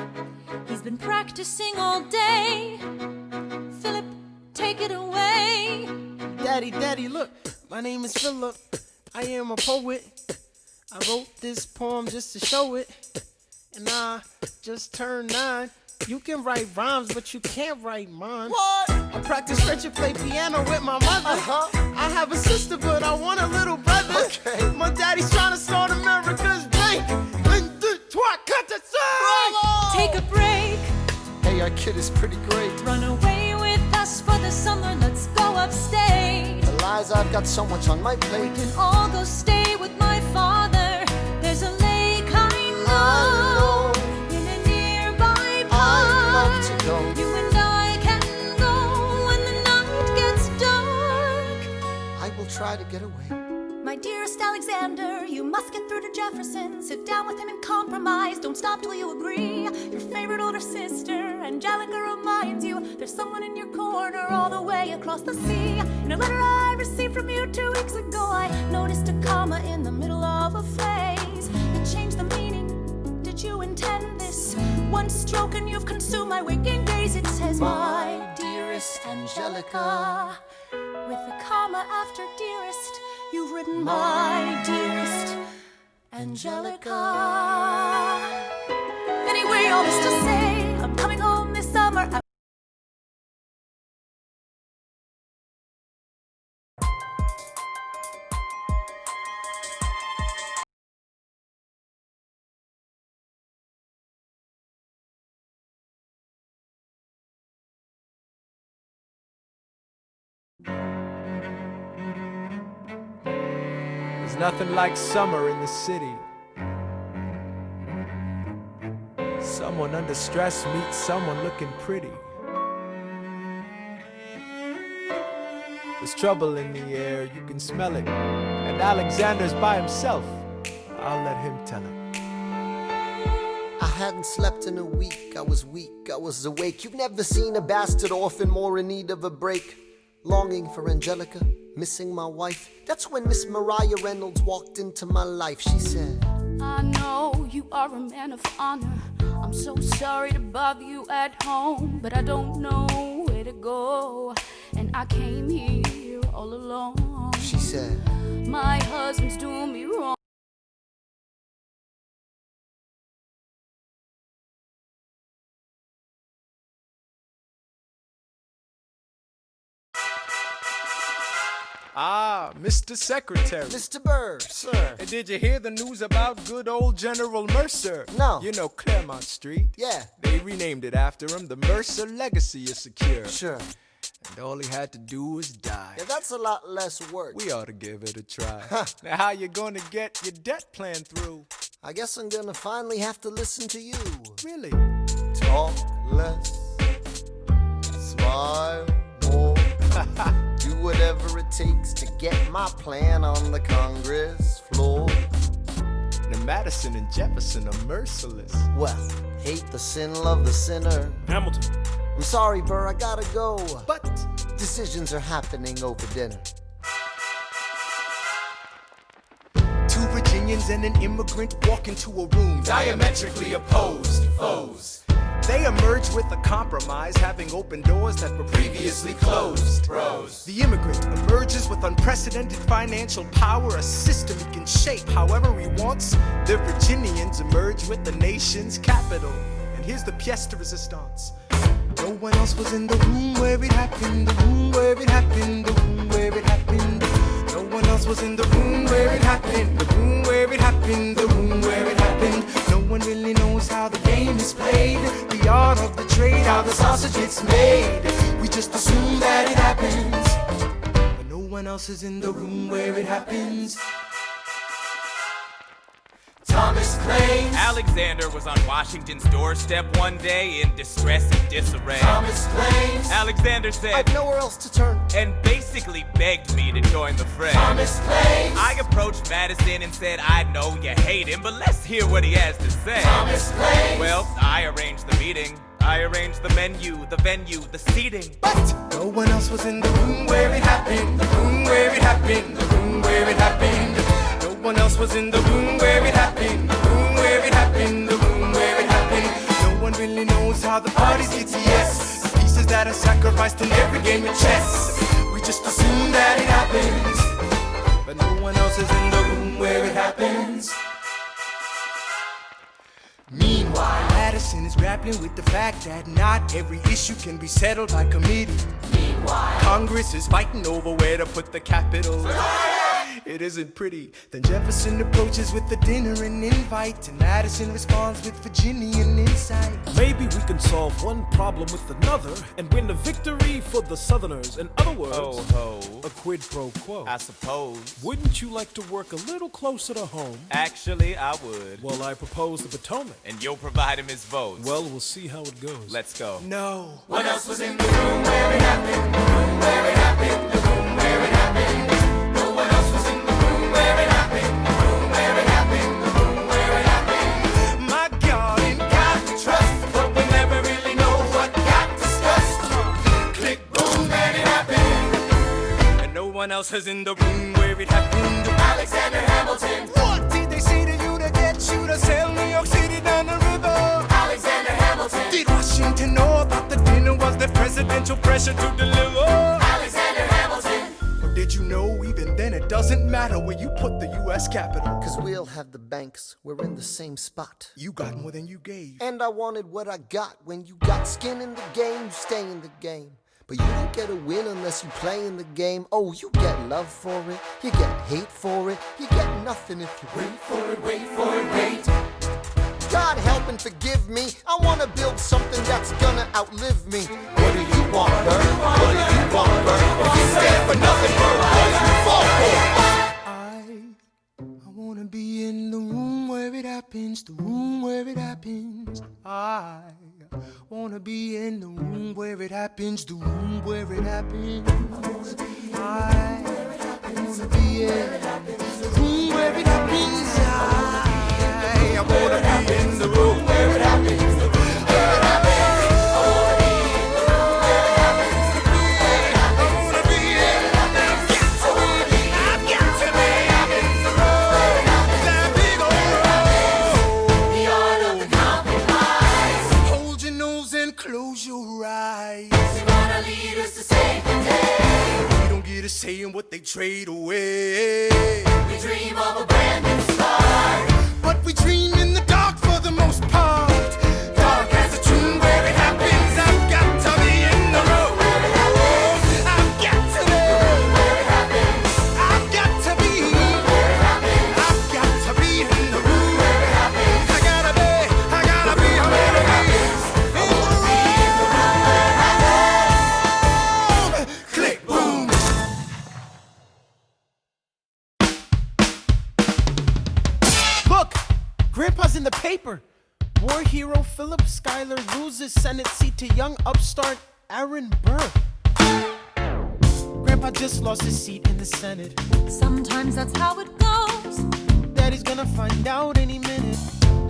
He's been practicing all day. Philip, take it away. Daddy, look, my name is Philip. I am a poet. I wrote this poem just to show it, and I just turned 9. You can write rhymes, but you can't write mine. What? I practice French and play piano with my mother. I have a sister, but I want a little brother. Okay. My daddy's trying to start America's bank. Take a break. Hey, our kid is pretty great. Run away with us for the summer. Let's go upstate. The lies, I've got so much on my plate. We can all go stay with my father. There's a lake I know in a nearby park. I'd love to go. You and I can go when the night gets dark. I will try to get away. My dearest Alexander, you must get through to Jefferson. Sit down with him and compromise. Don't stop till you agree. Your favorite older sister, Angelica, reminds you there's someone in your corner all the way across the sea. In a letter I received from you 2 weeks ago, I noticed a comma in the middle of a phrase. You changed the meaning. Did you intend this? One stroke and you've consumed my waking days. It says, my dearest Angelica, with a comma after dearest. You've written my dearest Angelica. Anyway, all this to say, I'm coming home this summer. There's nothing like summer in the city. Someone under stress meets someone looking pretty. There's trouble in the air, you can smell it. And Alexander's by himself. I'll let him tell it. I hadn't slept in a week, I was weak, I was awake. You've never seen a bastard orphan more in need of a break. Longing for Angelica, missing my wife. That's when Miss Mariah Reynolds walked into my life. She said, I know you are a man of honor. I'm so sorry to bother you at home, but I don't know where to go, and I came here all alone. She said, my husband's doing me wrong. Ah, Mr. Secretary. Mr. Burr, sir. Hey, did you hear the news about good old General Mercer? No. You know Claremont Street? Yeah. They renamed it after him. The Mercer legacy is secure. Sure. And all he had to do was die. Yeah, that's a lot less work. We ought to give it a try. Now how you gonna get your debt plan through? I guess I'm gonna finally have to listen to you. Really? Talk less, smile more. Do whatever it takes to get my plan on the Congress floor. Now Madison and Jefferson are merciless. Well, hate the sin, love the sinner. Hamilton. I'm sorry, Burr, I gotta go. But decisions are happening over dinner. Two Virginians and an immigrant walk into a room diametrically opposed foes. They emerge with a compromise, having opened doors that were previously closed. Bros. The immigrant emerges with unprecedented financial power, a system he can shape however he wants. The Virginians emerge with the nation's capital. And here's the pièce de résistance. No one else was in the room where it happened, the room where it happened, the room where it happened. No one else was in the room where it happened, the room where it happened, the room where it happened. No one really knows how the game is played, the art of the trade, how the sausage gets made. We just assume that it happens, but no one else is in the room where it happens. Thomas claims Alexander was on Washington's doorstep one day in distress and disarray. Thomas claims Alexander said, I've nowhere else to turn, and basically begged me to join the fray. Thomas claims I approached Madison and said, I know you hate him, but let's hear what he has to say. Thomas claims Well, I arranged the meeting, I arranged the menu, the venue, the seating. But no one else was in the room where it happened, the room where it happened, the room where it happened. No one else was in the room where it happened, the room where it happened, the room where it happened. No one really knows how the parties get to yes. The pieces that are sacrificed in every game of chess. We just assume that it happens, but no one else is in the room where it happens. is grappling with the fact that not every issue can be settled by committee. Meanwhile, Congress is fighting over where to put the capital. It isn't pretty. Then Jefferson approaches with the dinner and invite, and Madison responds with Virginian insight. Maybe we can solve one problem with another and win a victory for the Southerners. In other words, Ho, a quid pro quo. I suppose. Wouldn't you like to work a little closer to home? Actually, I would. Well, I propose the Potomac. And you'll provide him his votes. Well, we'll see how it goes. Let's go. No. What else was in the room where it happened? The room where it happened. The room where it happened. No one else was in the room where it happened. The room where it happened. The room where it happened. My God, in God we trust, but we never really know what got discussed. Click, boom, and it happened. And no one else is in the room where it happened. Alexander Hamilton. What did they say to you to get you to sail New York City down the river? Alexander Hamilton. Did Washington know about the dinner? Was there presidential pressure to deliver? Alexander Hamilton. Or did you know even then it doesn't matter where you put the U.S. Capitol? Cause we'll have the banks, we're in the same spot. You got more than you gave. And I wanted what I got. When you got skin in the game, you stay in the game. But you don't get a win unless you play in the game. Oh, you get love for it, you get hate for it, you get nothing if you wait for it, wait for it, wait. God help and forgive me, I wanna build something that's gonna outlive me. What do you want, Bert? What do you want, Bert? If you stand for nothing, Bert, what do you fall for? I wanna be in the room where it happens, the room where it happens. I wanna be in the room where it happens, the room where it happens. I wanna be in the room where it happens. I wanna be in the room where it happens, the room where it happens. I wanna be in the room where it happens, the room where it happens. I wanna be in the room where it happens. I've got to be in the room where it happens. That big old road. The art of the compromise. Hold your nose and close your eyes. They're gonna lead us to save the day. We don't get a say in what they trade away. We dream of a brand new start. But we dream in the dark for the most part. Dark as a tomb where it happens. I've got to be in the room where it happens. I've got to be where it happens. I've got to be where it happens. I've got to be in the room where it happens. I gotta be where it happens. I wanna be in the room where it happens. Click, boom. Look! Grandpa's in the paper. War hero Philip Schuyler loses Senate seat to young upstart Aaron Burr. Grandpa just lost his seat in the Senate. Sometimes that's how it goes. Daddy's gonna find out any minute.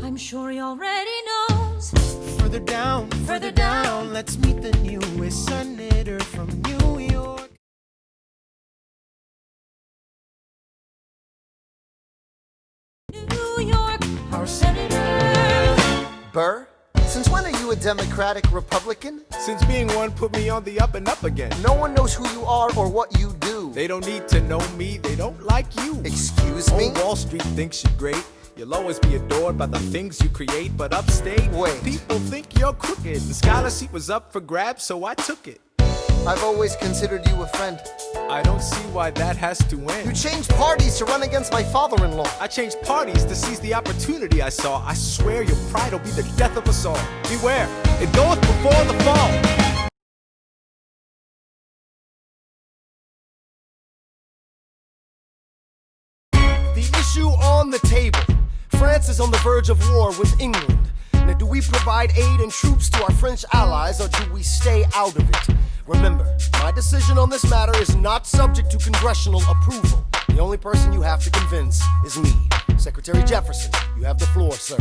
I'm sure he already knows. Further down, let's meet the newest senator from New York. New York, our senator. Burr, since when are you a Democratic Republican? Since being one put me on the up and up again. No one knows who you are or what you do. They don't need to know me, they don't like you. Excuse me? Wall Street thinks you're great. You'll always be adored by the things you create, but upstate, wait, people think you're crooked. The scholarship was up for grabs, so I took it. I've always considered you a friend. I don't see why that has to end. You changed parties to run against my father-in-law. I changed parties to seize the opportunity I saw. I swear your pride will be the death of us all. Beware, it goeth before the fall. The issue on the table. France is on the verge of war with England. Now, do we provide aid and troops to our French allies, or do we stay out of it? Remember, my decision on this matter is not subject to congressional approval. The only person you have to convince is me. Secretary Jefferson, you have the floor, sir.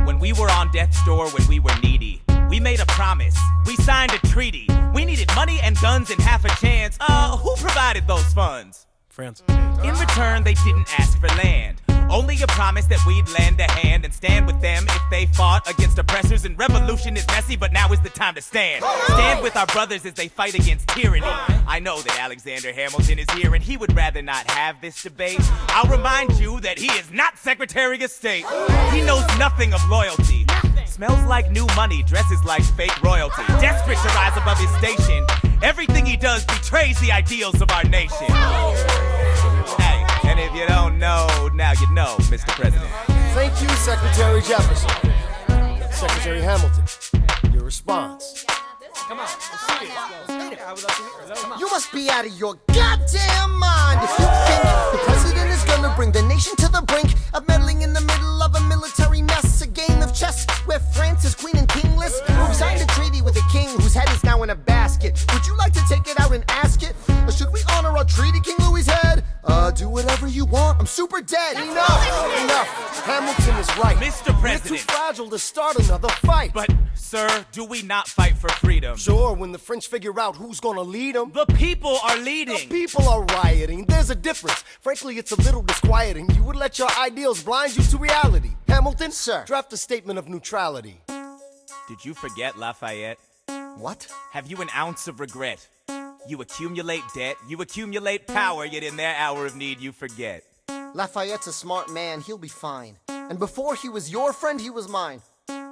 When we were on death's door, when we were needy, we made a promise. We signed a treaty. We needed money and guns and half a chance. Who provided those funds? France. In return, they didn't ask for land. Only a promise that we'd lend a hand and stand with them if they fought against oppressors. And revolution is messy, but now is the time to stand. Stand with our brothers as they fight against tyranny. I know that Alexander Hamilton is here and he would rather not have this debate. I'll remind you that he is not Secretary of State. He knows nothing of loyalty. Smells like new money, dresses like fake royalty. Desperate to rise above his station. Everything he does betrays the ideals of our nation. Hey, and if you don't know, now you know, Mr. President. Thank you, Secretary Jefferson. Secretary Hamilton, your response. Come on, let's see it. You must be out of your goddamn mind if you think the president is gonna bring the nation to the brink of meddling in the middle of a military mess, a game of chess where France is queen and kingless. Who signed a treaty with a king whose head is now in a basket? Would you like to take it out and ask it? Or should we honor our treaty, King Louis's head? Do whatever you want. I'm super dead. Enough. Hamilton is right. Mr. President. We're too fragile to start another fight. But, sir, do we not fight for freedom? Sure, when the French figure out who's gonna lead them. The people are leading. The people are rioting. There's a difference. Frankly, it's a little disquieting. You would let your ideals blind you to reality. Hamilton, sir, draft a statement of neutrality. Did you forget Lafayette? What? Have you an ounce of regret? You accumulate debt, you accumulate power, yet in their hour of need you forget. Lafayette's a smart man, he'll be fine. And before he was your friend, he was mine.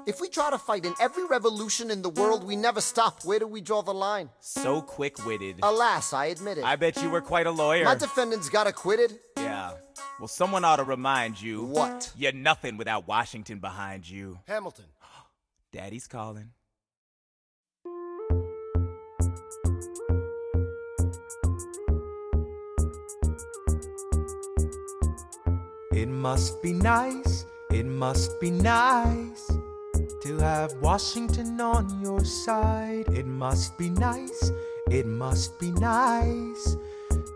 If we try to fight in every revolution in the world, we never stop. Where do we draw the line? So quick-witted. Alas, I admit it. I bet you were quite a lawyer. My defendants got acquitted. Yeah. Well, someone ought to remind you. What? You're nothing without Washington behind you. Hamilton. Daddy's calling. It must be nice, it must be nice to have Washington on your side. It must be nice, it must be nice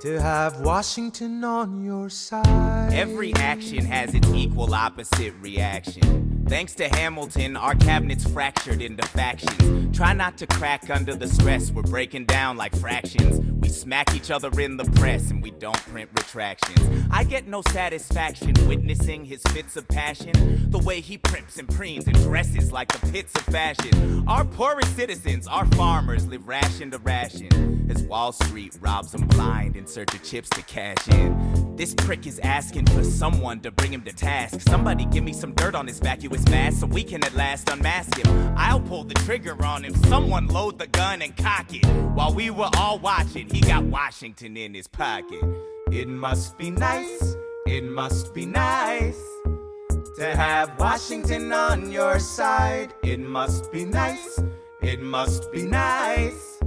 to have Washington on your side. Every action has its equal opposite reaction. Thanks to Hamilton, our cabinet's fractured into factions. Try not to crack under the stress, we're breaking down like fractions. We smack each other in the press and we don't print retractions. I get no satisfaction witnessing his fits of passion. The way he primps and preens and dresses like the pits of fashion. Our poorest citizens, our farmers, live ration to ration as Wall Street robs them blind in search of chips to cash in. This prick is asking for someone to bring him to task. Somebody give me some dirt on his vacuous mask so we can at last unmask him. I'll pull the trigger on him, someone load the gun and cock it. While we were all watching, he got Washington in his pocket. It must be nice, it must be nice to have Washington on your side. It must be nice, it must be nice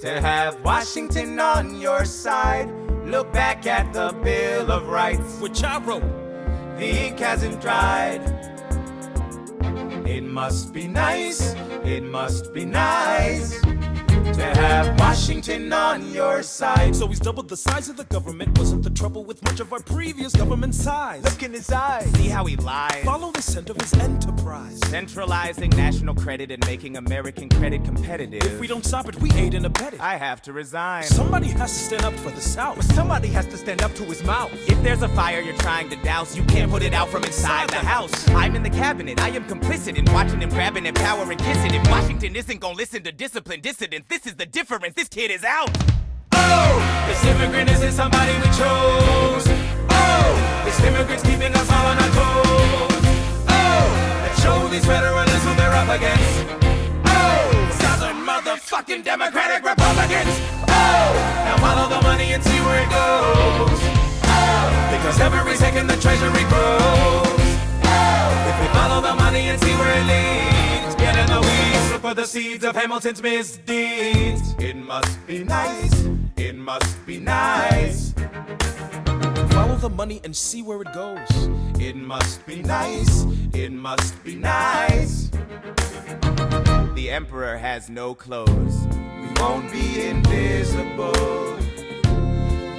to have Washington on your side. Look back at the Bill of Rights, which I wrote. The ink hasn't dried. It must be nice, it must be nice to have Washington on your side. So he's doubled the size of the government. Wasn't the trouble with much of our previous government size? Look in his eyes. See how he lies. Follow the scent of his enterprise. Centralizing national credit and making American credit competitive. If we don't stop it, we aid and abet it. I have to resign. Somebody has to stand up for the South. But somebody has to stand up to his mouth. If there's a fire you're trying to douse, you can't put it out from inside the house. I'm in the cabinet. I am complicit in watching him grabbing at power and kissing. If Washington isn't gonna listen to disciplined dissidents, this is the difference. This kid is out. Oh, this immigrant isn't somebody we chose. Oh, this immigrant's keeping us all on our toes. Oh, let's show these federalists who they're up against. Oh, Southern motherfucking Democratic Republicans. Oh, now follow the money and see where it goes. Oh, because every second the treasury grows. Oh, if we follow the money and see where it leads, get in the weeds, look for the seeds of Hamilton's misdeeds. It must be nice, it must be nice. Follow the money and see where it goes. It must be nice, it must be nice. The emperor has no clothes. We won't be invisible,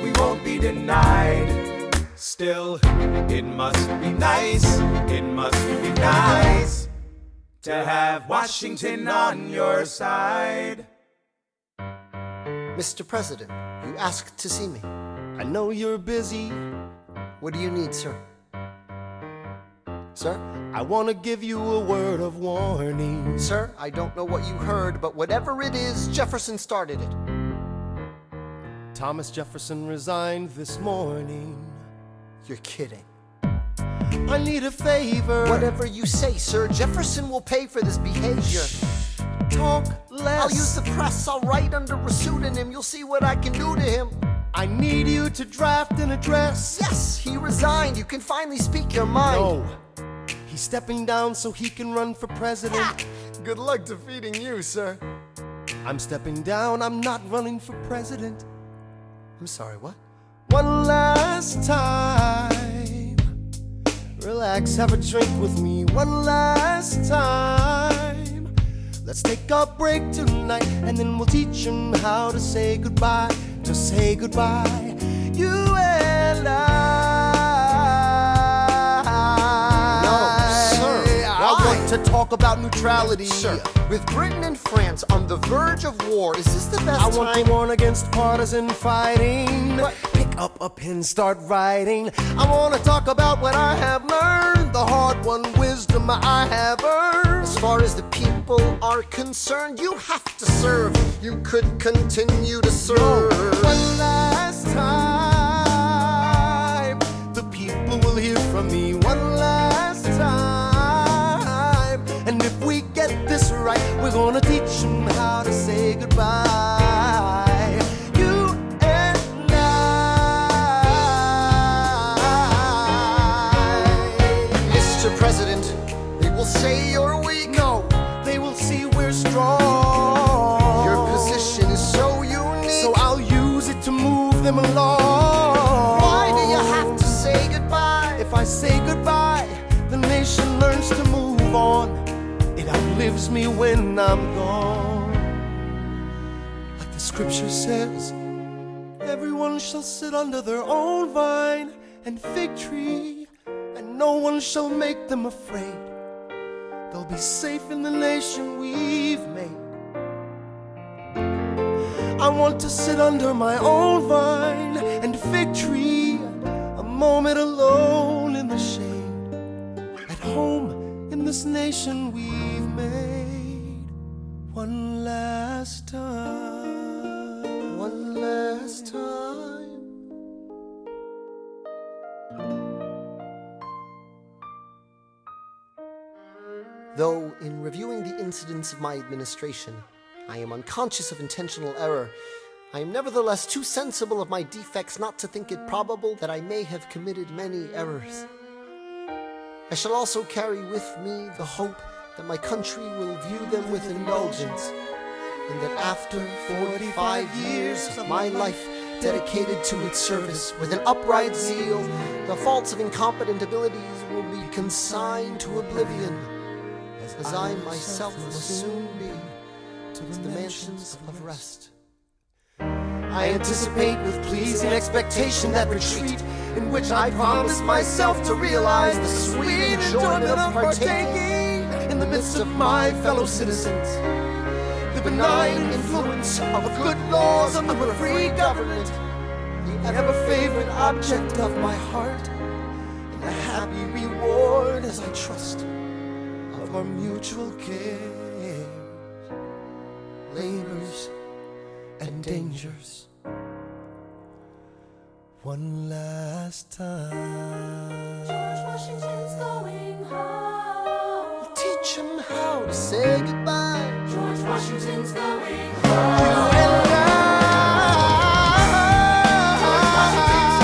we won't be denied. Still, it must be nice, it must be nice to have Washington on your side. Mr. President, you asked to see me. I know you're busy. What do you need, sir? Sir, I want to give you a word of warning. Sir, I don't know what you heard, but whatever it is, Jefferson started it. Thomas Jefferson resigned this morning. You're kidding. I need a favor. Whatever you say, sir. Jefferson will pay for this behavior. Talk less. I'll use the press. I'll write under a pseudonym. You'll see what I can do to him. I need you to draft an address. Yes, he resigned. You can finally speak your mind. No. He's stepping down so he can run for president. Good luck defeating you, sir. I'm stepping down. I'm not running for president. I'm sorry, what? One last time. Relax, have a drink with me. One last time. Let's take a break tonight, and then we'll teach him how to say goodbye. To say goodbye, you and I. No, sir. I want to talk about neutrality. Sir, with Britain and France on the verge of war, is this the best I time? want to warn against partisan fighting. Pick up a pen, start writing. I want to talk about what I have learned, the hard-won wisdom I have earned. As far as the people are concerned, you have to serve. You could continue to serve. One last time, the people will hear from me. One last time, and if we get this right, we're gonna teach them how to say goodbye. You and I. Mr. President, they will say you're weak. No, they will see we're strong. Your position is so unique. So I'll use it to move them along. Why do you have to say goodbye? If I say goodbye, the nation learns to move on. It outlives me when I'm gone. Like the scripture says, everyone shall sit under their own vine and fig tree, and no one shall make them afraid. They'll be safe in the nation we've made. I want to sit under my own vine and fig tree, a moment alone in the shade, at home in this nation we've made. One last time. One last time. Though, in reviewing the incidents of my administration, I am unconscious of intentional error, I am nevertheless too sensible of my defects not to think it probable that I may have committed many errors. I shall also carry with me the hope that my country will view them with indulgence, and that after 45 years of my life dedicated to its service with an upright zeal, the faults of incompetent abilities will be consigned to oblivion, as I myself will soon be to the mansions of rest. I anticipate with pleasing expectation that retreat in which I promise myself to realize the sweet enjoyment of partaking in the midst of my fellow citizens, the benign influence of good laws under a free government, the ever-favorite object of my heart, and the happy reward, as I trust, of our mutual cares, labors, and dangers. One last time. George Washington's going home. Teach him how to say goodbye. George Washington's going You home. and I. George Washington's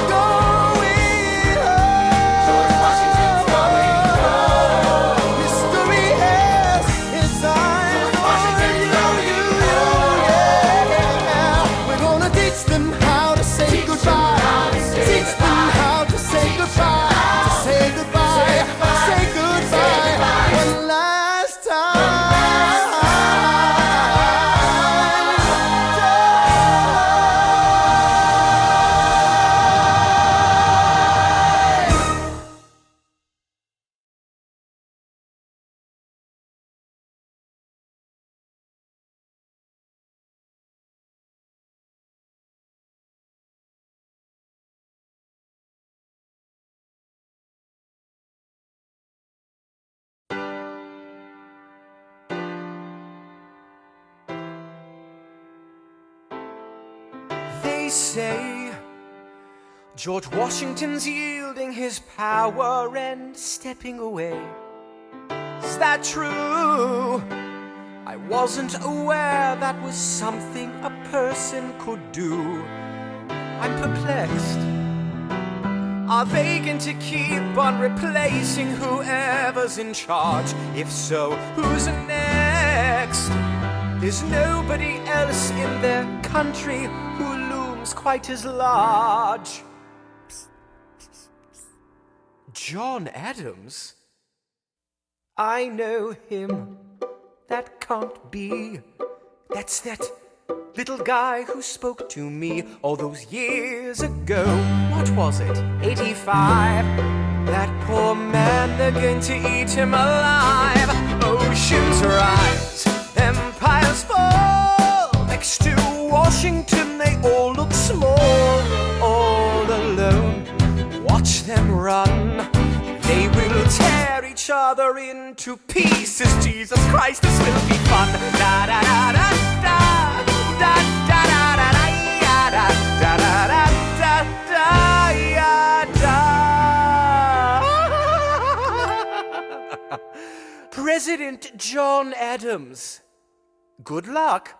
Going home. George Washington's going home. History has its eyes George on Washington's going you. Yeah. We're gonna teach them how to say goodbye. Teach them how to say goodbye. To say goodbye. Say goodbye. One last They say George Washington's yielding his power and stepping away. Is that true? I wasn't aware that was something a person could do. I'm perplexed. Are they going to keep on replacing whoever's in charge? If so, who's next? There's nobody else in their country who looms quite as large. John Adams? I know him. That can't be. That's that little guy who spoke to me all those years ago. What was it? 85. That poor man, they're going to eat him alive. Oceans rise, empires fall. Next to Washington, they all look small. All alone, watch them run. They will tear each other into pieces. Jesus Christ, this will be fun. Da da da da da da da da da da da da da da. President John Adams. Good luck.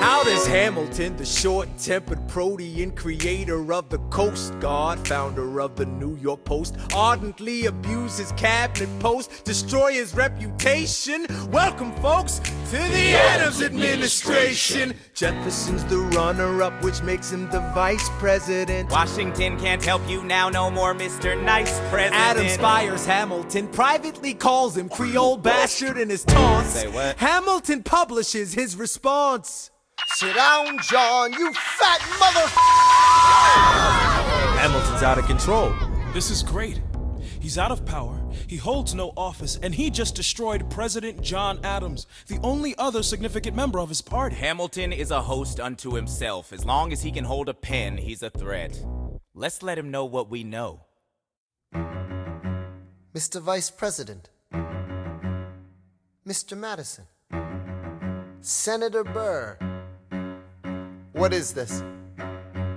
How does Hamilton, the short-tempered protean creator of the Coast Guard, founder of the New York Post, ardently abuse his cabinet post, destroy his reputation? Welcome, folks, to the Adams administration. Jefferson's the runner-up, which makes him the vice president. Washington can't help you now, no more Mr. Nice President. Adams fires Hamilton, privately calls him Creole bastard in his taunts. Say what? Hamilton publishes his response. Sit down, John, you fat mother. Hamilton's out of control. This is great. He's out of power, he holds no office, and he just destroyed President John Adams, the only other significant member of his party. Hamilton is a host unto himself. As long as he can hold a pen, he's a threat. Let's let him know what we know. Mr. Vice President, Mr. Madison, Senator Burr. What is this?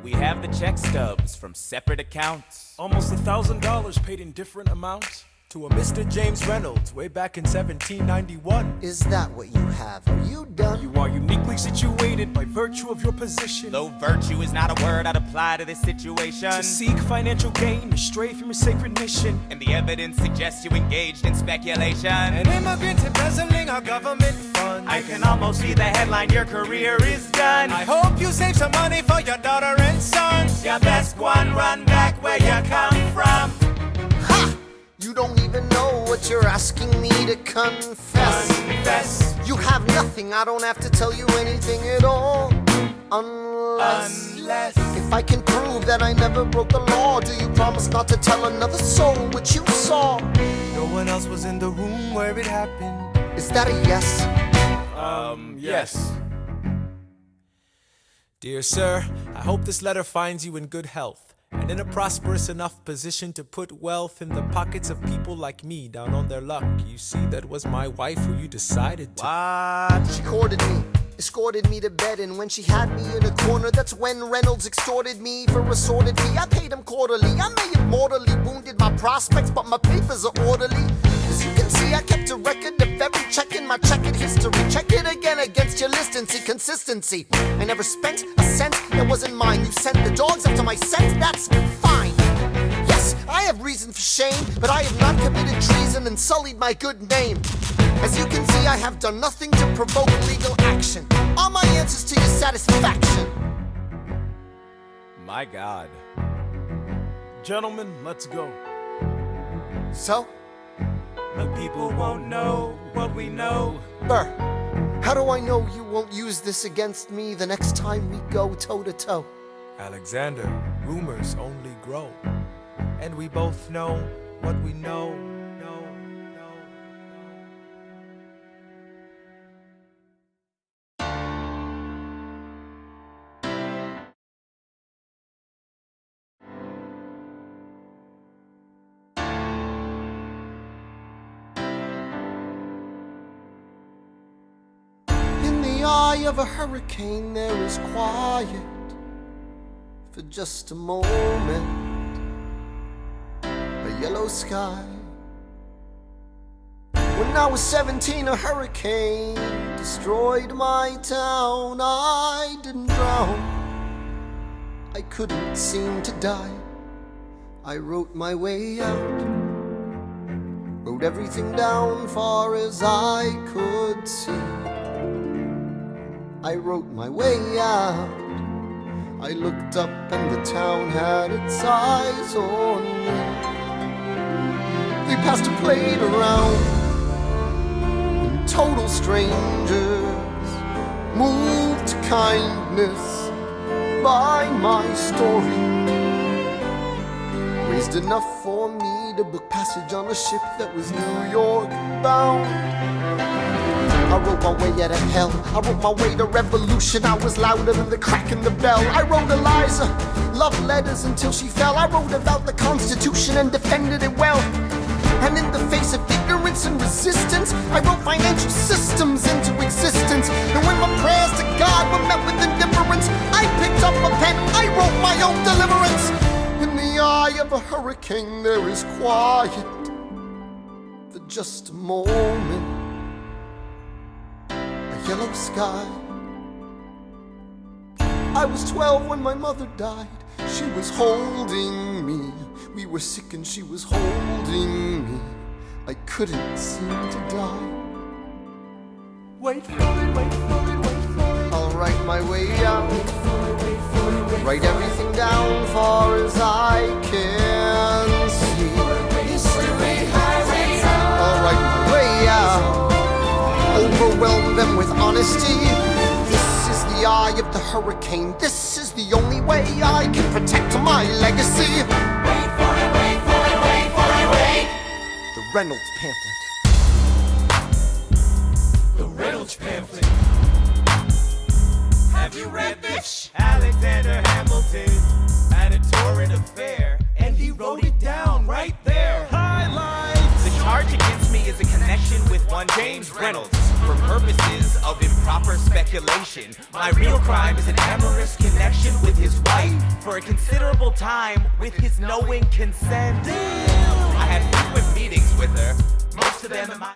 We have the check stubs from separate accounts. Almost $1,000 paid in different amounts to a Mr. James Reynolds way back in 1791. Is that what you have? Are you done? You are uniquely situated by virtue of your position. Though virtue is not a word I'd apply to this situation. To seek financial gain, astray from your sacred mission. And the evidence suggests you engaged in speculation. An immigrant embezzling our government funds. I can almost see the headline, your career is done. I hope you save some money for your daughter and sons. Your best one, run back where you come from. Ha! You don't even know what you're asking me to confess. Confess. You have nothing, I don't have to tell you anything at all. Unless if I can prove that I never broke the law, do you promise not to tell another soul what you saw? No one else was in the room where it happened. Is that a yes? Yes. Dear sir, I hope this letter finds you in good health and in a prosperous enough position to put wealth in the pockets of people like me down on their luck. You see, that was my wife who you decided to. What? She courted me, escorted me to bed, and when she had me in a corner, that's when Reynolds extorted me for assorted fee. I paid him quarterly. I may have mortally wounded my prospects, but my papers are orderly. As you can see, I kept a record of every check in my checkered history. Check it again against your list and see consistency. I never spent a cent that wasn't mine. You sent the dogs after my scent, that's fine. Yes, I have reason for shame, but I have not committed treason and sullied my good name. As you can see, I have done nothing to provoke legal action. Are my answers to your satisfaction? My God. Gentlemen, let's go. So? The people won't know what we know. Burr, how do I know you won't use this against me the next time we go toe-to-toe? Alexander, rumors only grow. And we both know what we know. In the the eye of a hurricane there is quiet for just a moment. A yellow sky. When I was 17, a hurricane destroyed my town. I didn't drown, I couldn't seem to die. I wrote my way out, wrote everything down far as I could see. I wrote my way out. I looked up and the town had its eyes on me. They passed a plate around, and total strangers moved to kindness by my story. Raised enough for me to book passage on a ship that was New York bound. I wrote my way out of hell, I wrote my way to revolution. I was louder than the crack in the bell. I wrote Eliza love letters until she fell. I wrote about the Constitution and defended it well. And in the face of ignorance and resistance, I wrote financial systems into existence. And when my prayers to God were met with indifference, I picked up a pen, I wrote my own deliverance. In the eye of a hurricane there is quiet for just a moment. A yellow sky. I was 12 when my mother died. She was holding me. We were sick and she was holding me. I couldn't seem to die. Wait for it, wait for it, wait for it. I'll write my way out. Write everything down far as I can see. I'll write my way out. Overwhelm them with honesty. This is the eye of the hurricane. This is the only way I can protect my legacy. Wait for it, wait for it, wait for it, wait. The Reynolds pamphlet. The Reynolds pamphlet. Have you read this? Alexander Hamilton had a torrent affair, and he wrote it down right there. Highlights! The charge against me is a connection with one James Reynolds. For purposes of improper speculation, my real crime is an amorous connection with his wife for a considerable time with his knowing consent. I had frequent meetings with her, most of them in my